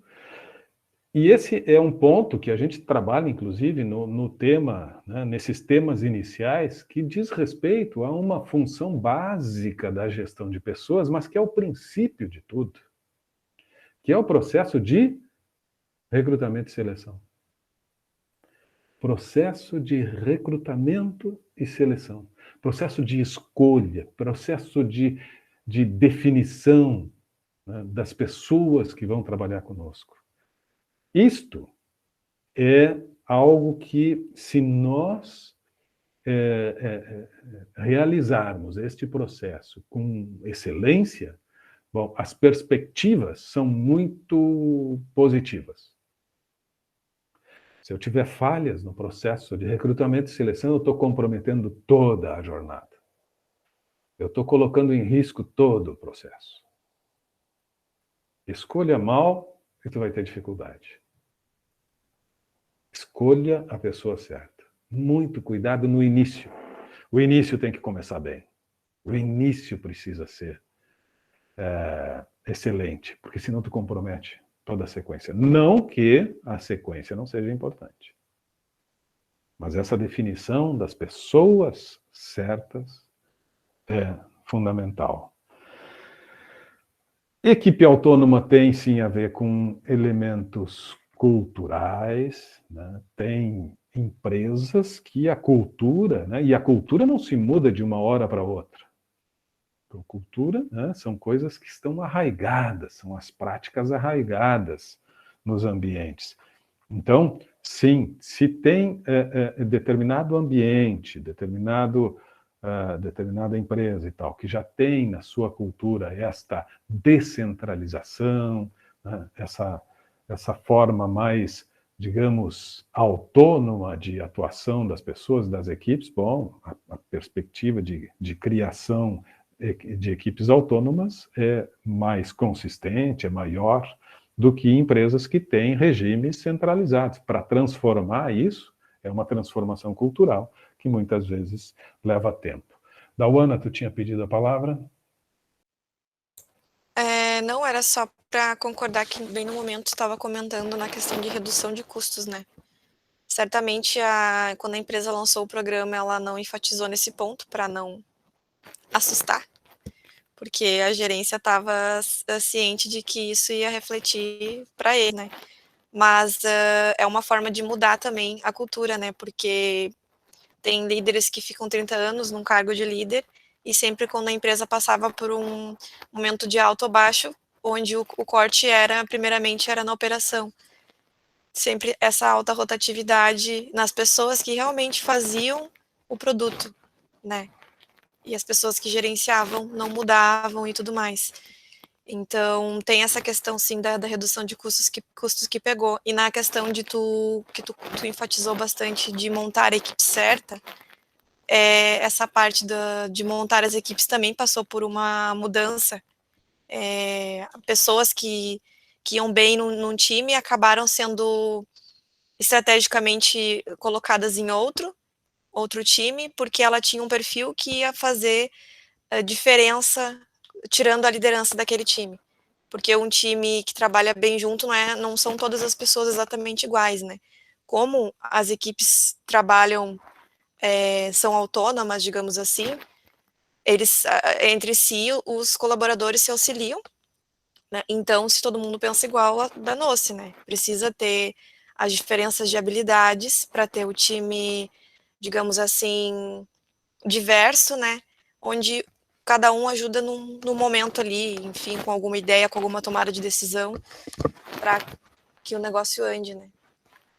E esse é um ponto que a gente trabalha, inclusive, no tema, né, nesses temas iniciais, que diz respeito a uma função básica da gestão de pessoas, mas que é o princípio de tudo, que é o processo de recrutamento e seleção. Processo de recrutamento e seleção. Processo de escolha, processo de definição, né, das pessoas que vão trabalhar conosco. Isto é algo que, se nós realizarmos este processo com excelência, bom, as perspectivas são muito positivas. Se eu tiver falhas no processo de recrutamento e seleção, eu estou comprometendo toda a jornada. Eu estou colocando em risco todo o processo. Escolha mal e tu vai ter dificuldade. Escolha a pessoa certa. Muito cuidado no início. O início tem que começar bem. O início precisa ser excelente, porque senão tu compromete toda a sequência. Não que a sequência não seja importante. Mas essa definição das pessoas certas é fundamental. Equipe autônoma tem sim a ver com elementos culturais, né? Tem empresas que a cultura, né? E a cultura não se muda de uma hora para outra. Então, cultura, né, são coisas que estão arraigadas, são as práticas arraigadas nos ambientes. Então, sim, se tem determinado ambiente, determinada empresa e tal, que já tem na sua cultura esta descentralização, né, essa forma mais, digamos, autônoma de atuação das pessoas, das equipes, bom, a perspectiva de criação de equipes autônomas é mais consistente, é maior do que empresas que têm regimes centralizados. Para transformar isso, é uma transformação cultural que muitas vezes leva tempo. Dauana, tu tinha pedido a palavra? Não, era só para concordar que bem no momento estava comentando na questão de redução de custos, né? Certamente, quando a empresa lançou o programa, ela não enfatizou nesse ponto para não assustar, porque a gerência estava ciente de que isso ia refletir para ele, né? Mas é uma forma de mudar também a cultura, né? Porque tem líderes que ficam 30 anos num cargo de líder e sempre quando a empresa passava por um momento de alto ou baixo, onde o corte primeiramente era na operação. Sempre essa alta rotatividade nas pessoas que realmente faziam o produto, né? E as pessoas que gerenciavam não mudavam e tudo mais. Então, tem essa questão, sim, da redução de custos que pegou. E na questão que tu enfatizou bastante de montar a equipe certa, essa parte de montar as equipes também passou por uma mudança. Pessoas que iam bem num time acabaram sendo estrategicamente colocadas em outro time, porque ela tinha um perfil que ia fazer diferença, tirando a liderança daquele time. Porque um time que trabalha bem junto não são todas as pessoas exatamente iguais, né? Como as equipes trabalham, são autônomas, digamos assim, eles, entre si, os colaboradores se auxiliam, né? Então, se todo mundo pensa igual, danou-se, né? Precisa ter as diferenças de habilidades para ter o time, digamos assim, diverso, né? Onde cada um ajuda no momento ali, enfim, com alguma ideia, com alguma tomada de decisão, para que o negócio ande, né?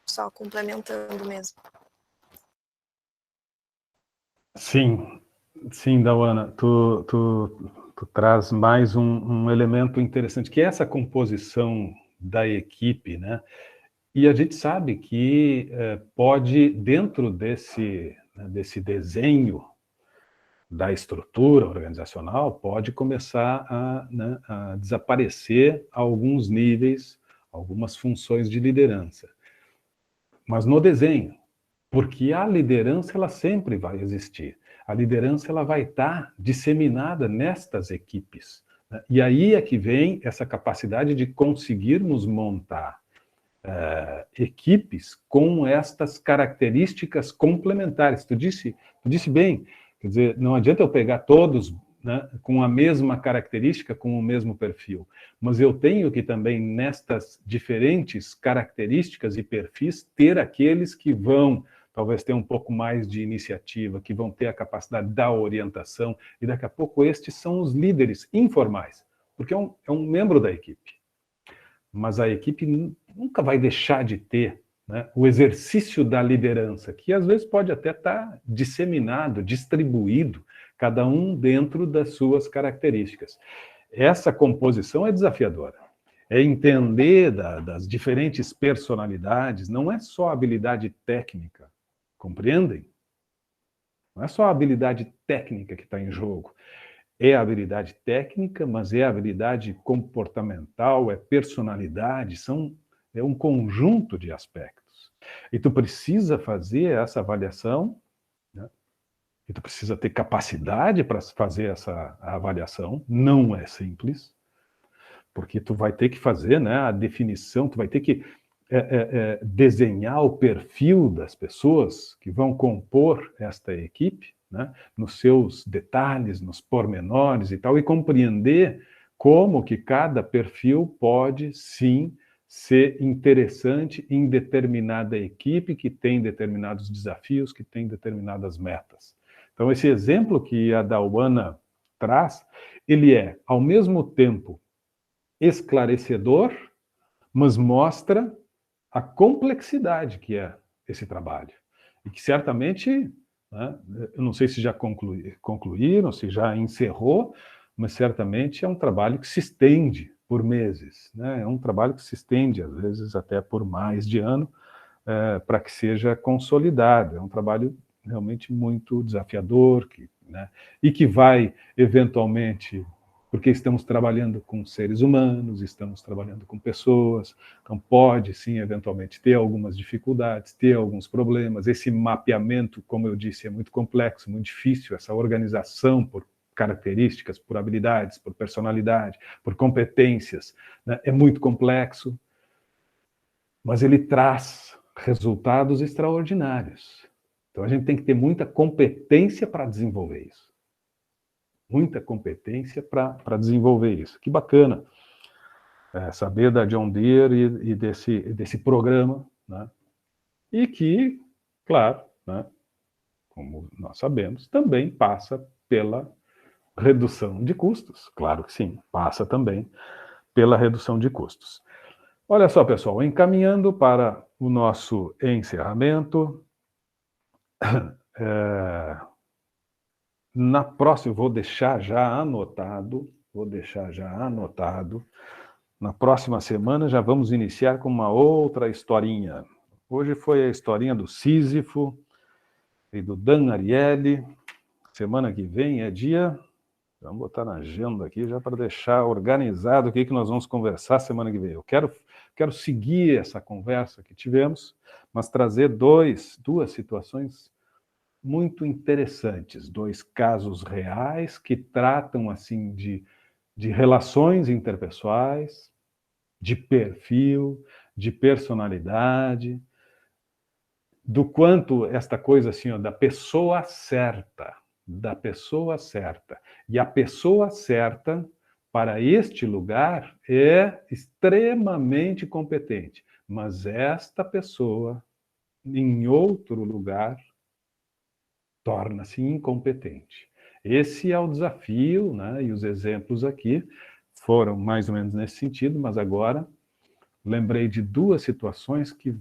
Só complementando mesmo. Sim, Dauana, tu traz mais um elemento interessante, que é essa composição da equipe, né? E a gente sabe que pode, dentro desse desenho da estrutura organizacional, pode começar a desaparecer alguns níveis, algumas funções de liderança. Mas no desenho, porque a liderança ela sempre vai existir. A liderança ela vai estar disseminada nestas equipes, né? E aí é que vem essa capacidade de conseguirmos montar equipes com estas características complementares. Tu disse bem, quer dizer, não adianta eu pegar todos, né, com a mesma característica, com o mesmo perfil, mas eu tenho que também, nestas diferentes características e perfis, ter aqueles que vão talvez ter um pouco mais de iniciativa, que vão ter a capacidade da orientação, e daqui a pouco estes são os líderes informais, porque é um membro da equipe. Mas a equipe nunca vai deixar de ter, né, o exercício da liderança, que às vezes pode até estar disseminado, distribuído, cada um dentro das suas características. Essa composição é desafiadora. É entender das diferentes personalidades, não é só habilidade técnica, compreendem? Não é só a habilidade técnica que está em jogo. É a habilidade técnica, mas é a habilidade comportamental, é personalidade, é um conjunto de aspectos. E tu precisa fazer essa avaliação, né? E tu precisa ter capacidade para fazer essa avaliação, não é simples, porque tu vai ter que fazer, né, a definição, tu vai ter que desenhar o perfil das pessoas que vão compor esta equipe, né, nos seus detalhes, nos pormenores e tal, e compreender como que cada perfil pode, sim, ser interessante em determinada equipe que tem determinados desafios, que tem determinadas metas. Então, esse exemplo que a Dauana traz, ele é, ao mesmo tempo, esclarecedor, mas mostra a complexidade que é esse trabalho. E que certamente, né, eu não sei se já concluíram, se já encerrou, mas certamente é um trabalho que se estende por meses, né? É um trabalho que se estende, às vezes, até por mais de ano, para que seja consolidado. É um trabalho realmente muito desafiador, né, e que vai, eventualmente, porque estamos trabalhando com seres humanos, estamos trabalhando com pessoas, então pode, sim, eventualmente, ter algumas dificuldades, ter alguns problemas. Esse mapeamento, como eu disse, é muito complexo, muito difícil, essa organização por características, por habilidades, por personalidade, por competências, né, é muito complexo, mas ele traz resultados extraordinários. Então, a gente tem que ter muita competência para desenvolver isso. Muita competência para desenvolver isso. Que bacana saber da John Deere e desse programa, né? E que, claro, né, como nós sabemos, também passa pela redução de custos. Claro que sim, passa também pela redução de custos. Olha só, pessoal, encaminhando para o nosso encerramento, na próxima, vou deixar já anotado, na próxima semana já vamos iniciar com uma outra historinha. Hoje foi a historinha do Sísifo e do Dan Ariely. Semana que vem é dia... Vamos botar na agenda aqui já para deixar organizado o que nós vamos conversar semana que vem. Eu quero seguir essa conversa que tivemos, mas trazer duas situações muito interessantes, 2 casos reais que tratam assim de relações interpessoais, de perfil, de personalidade, do quanto esta coisa assim, ó, da pessoa certa. E a pessoa certa para este lugar é extremamente competente, mas esta pessoa em outro lugar torna-se incompetente. Esse é o desafio, né? E os exemplos aqui foram mais ou menos nesse sentido, mas agora lembrei de 2 situações que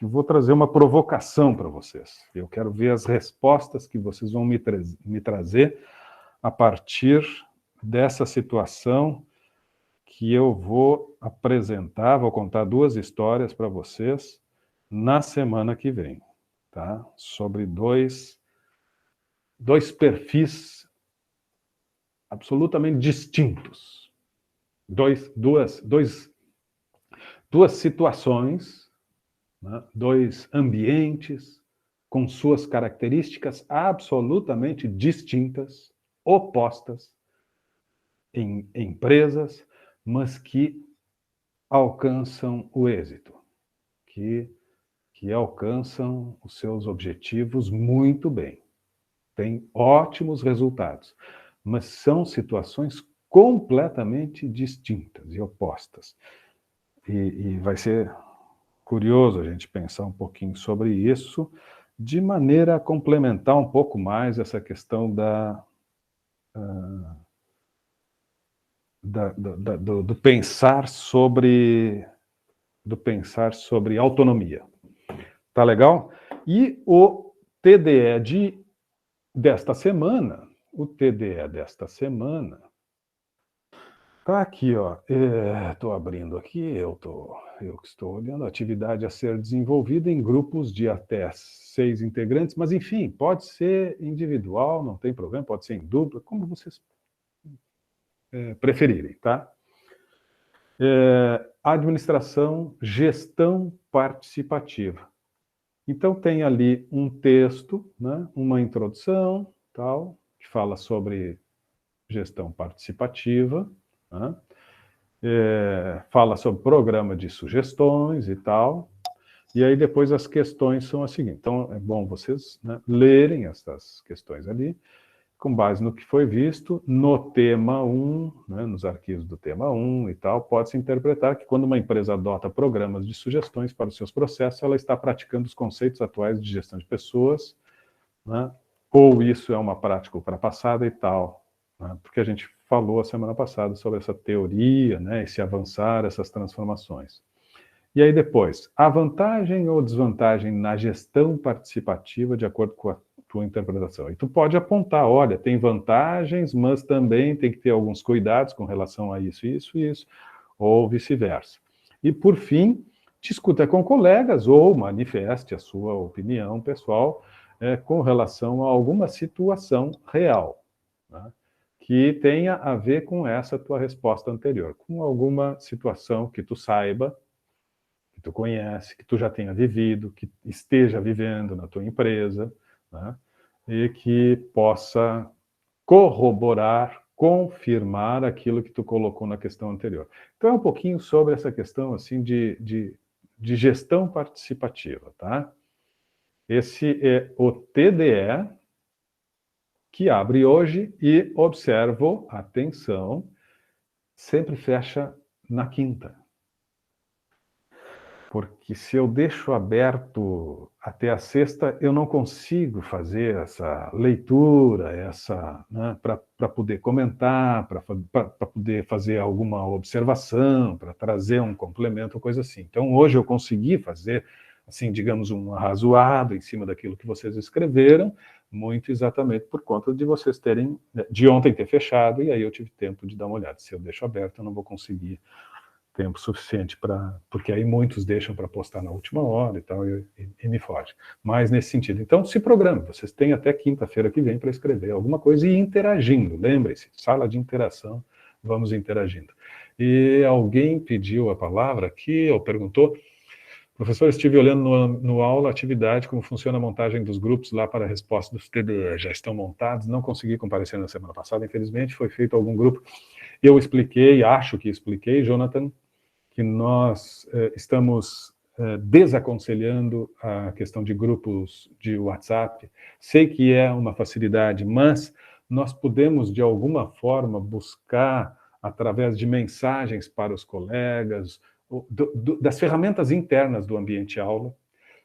vou trazer uma provocação para vocês. Eu quero ver as respostas que vocês vão me trazer a partir dessa situação que eu vou apresentar, vou contar 2 histórias para vocês na semana que vem, tá? Sobre dois perfis absolutamente distintos. Duas situações, né? 2 ambientes com suas características absolutamente distintas, opostas, em empresas, mas que alcançam o êxito. que alcançam os seus objetivos muito bem. Têm ótimos resultados, mas são situações completamente distintas e opostas. E vai ser curioso a gente pensar um pouquinho sobre isso, de maneira a complementar um pouco mais essa questão do pensar sobre autonomia. Tá legal? E o TDE desta semana, tá aqui, ó. Estou abrindo aqui, eu que estou olhando a atividade a ser desenvolvida em grupos de até 6 integrantes, mas enfim, pode ser individual, não tem problema, pode ser em dupla, como vocês preferirem, tá? Administração, gestão participativa. Então tem ali um texto, né, uma introdução, tal, que fala sobre gestão participativa, né? Fala sobre programa de sugestões e tal, e aí depois as questões são as seguintes. Então é bom vocês, né, lerem essas questões ali, com base no que foi visto, no tema 1, né, nos arquivos do tema 1 e tal, pode-se interpretar que quando uma empresa adota programas de sugestões para os seus processos, ela está praticando os conceitos atuais de gestão de pessoas, né, ou isso é uma prática ultrapassada e tal, né, porque a gente falou a semana passada sobre essa teoria, né, esse avançar, essas transformações. E aí depois, a vantagem ou desvantagem na gestão participativa de acordo com a tua interpretação. E tu pode apontar, olha, tem vantagens, mas também tem que ter alguns cuidados com relação a isso, isso e isso, ou vice-versa. E por fim, discuta com colegas ou manifeste a sua opinião pessoal com relação a alguma situação real, né, que tenha a ver com essa tua resposta anterior, com alguma situação que tu saiba, que tu conhece, que tu já tenha vivido, que esteja vivendo na tua empresa, né, e que possa corroborar, confirmar aquilo que tu colocou na questão anterior. Então é um pouquinho sobre essa questão assim de gestão participativa, tá? Esse é o TDE que abre hoje e observo, atenção, sempre fecha na quinta. Porque se eu deixo aberto até a sexta, eu não consigo fazer essa leitura, né, para poder comentar, para poder fazer alguma observação, para trazer um complemento, coisa assim. Então, hoje eu consegui fazer, assim, digamos, um arrazoado em cima daquilo que vocês escreveram, muito exatamente por conta de vocês terem, de ontem ter fechado, e aí eu tive tempo de dar uma olhada. Se eu deixo aberto, eu não vou conseguir tempo suficiente porque aí muitos deixam para postar na última hora e tal, e me foge. Mas nesse sentido, então se programe, vocês têm até quinta-feira que vem para escrever alguma coisa e ir interagindo, lembrem-se, sala de interação, vamos interagindo. E alguém pediu a palavra aqui, ou perguntou, professor, estive olhando no aula atividade, como funciona a montagem dos grupos lá para a resposta dos TDE, já estão montados, não consegui comparecer na semana passada, infelizmente, foi feito algum grupo. Eu expliquei, acho que expliquei, Jonathan, que nós estamos desaconselhando a questão de grupos de WhatsApp. Sei que é uma facilidade, mas nós podemos, de alguma forma, buscar, através de mensagens para os colegas, das ferramentas internas do ambiente aula,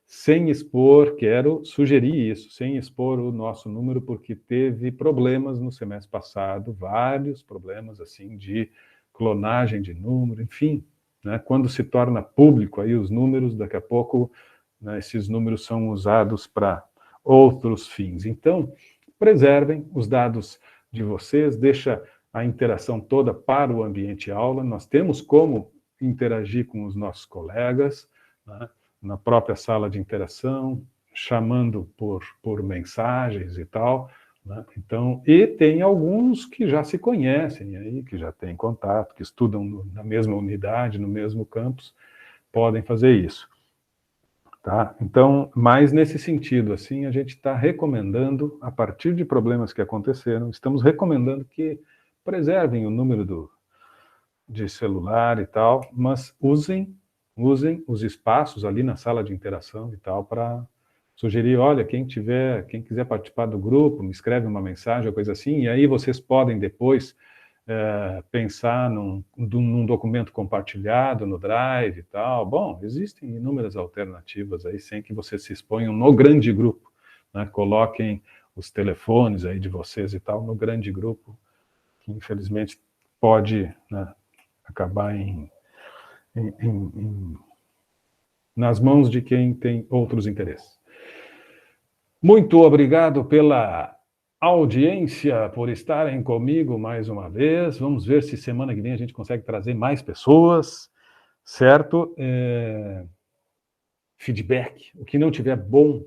sem expor, quero sugerir isso, sem expor o nosso número, porque teve problemas no semestre passado, vários problemas assim de clonagem de número, enfim, né, quando se torna público aí os números, daqui a pouco, né, esses números são usados para outros fins. Então, preservem os dados de vocês, deixa a interação toda para o ambiente aula, nós temos como interagir com os nossos colegas, né, na própria sala de interação, chamando por mensagens e tal, né? Então, e tem alguns que já se conhecem aí, que já têm contato, que estudam na mesma unidade, no mesmo campus, podem fazer isso. Tá? Então, mais nesse sentido, assim, a gente está recomendando, a partir de problemas que aconteceram, estamos recomendando que preservem o número de celular e tal, mas usem usem os espaços ali na sala de interação e tal para sugerir, olha, quem quiser participar do grupo, me escreve uma mensagem, coisa assim, e aí vocês podem depois pensar num documento compartilhado no Drive e tal. Bom, existem inúmeras alternativas aí, sem que vocês se exponham no grande grupo, né? Coloquem os telefones aí de vocês e tal no grande grupo, que infelizmente pode, né, acabar nas mãos de quem tem outros interesses. Muito obrigado pela audiência, por estarem comigo mais uma vez. Vamos ver se semana que vem a gente consegue trazer mais pessoas, certo? Feedback. O que não tiver bom,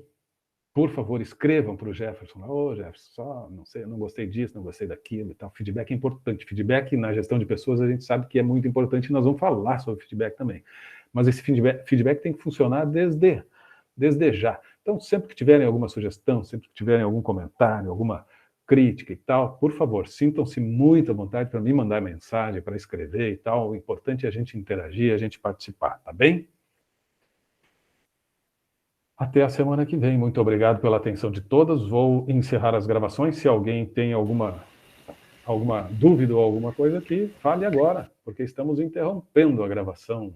por favor, escrevam para o Jefferson. Ô, Jefferson, só não sei, não gostei disso, não gostei daquilo e tal. Feedback é importante. Feedback na gestão de pessoas a gente sabe que é muito importante e nós vamos falar sobre feedback também. Mas esse feedback tem que funcionar desde já. Então, sempre que tiverem alguma sugestão, sempre que tiverem algum comentário, alguma crítica e tal, por favor, sintam-se muito à vontade para me mandar mensagem, para escrever e tal. O importante é a gente interagir, a gente participar, tá bem? Até a semana que vem. Muito obrigado pela atenção de todas. Vou encerrar as gravações. Se alguém tem alguma dúvida ou alguma coisa aqui, fale agora, porque estamos interrompendo a gravação.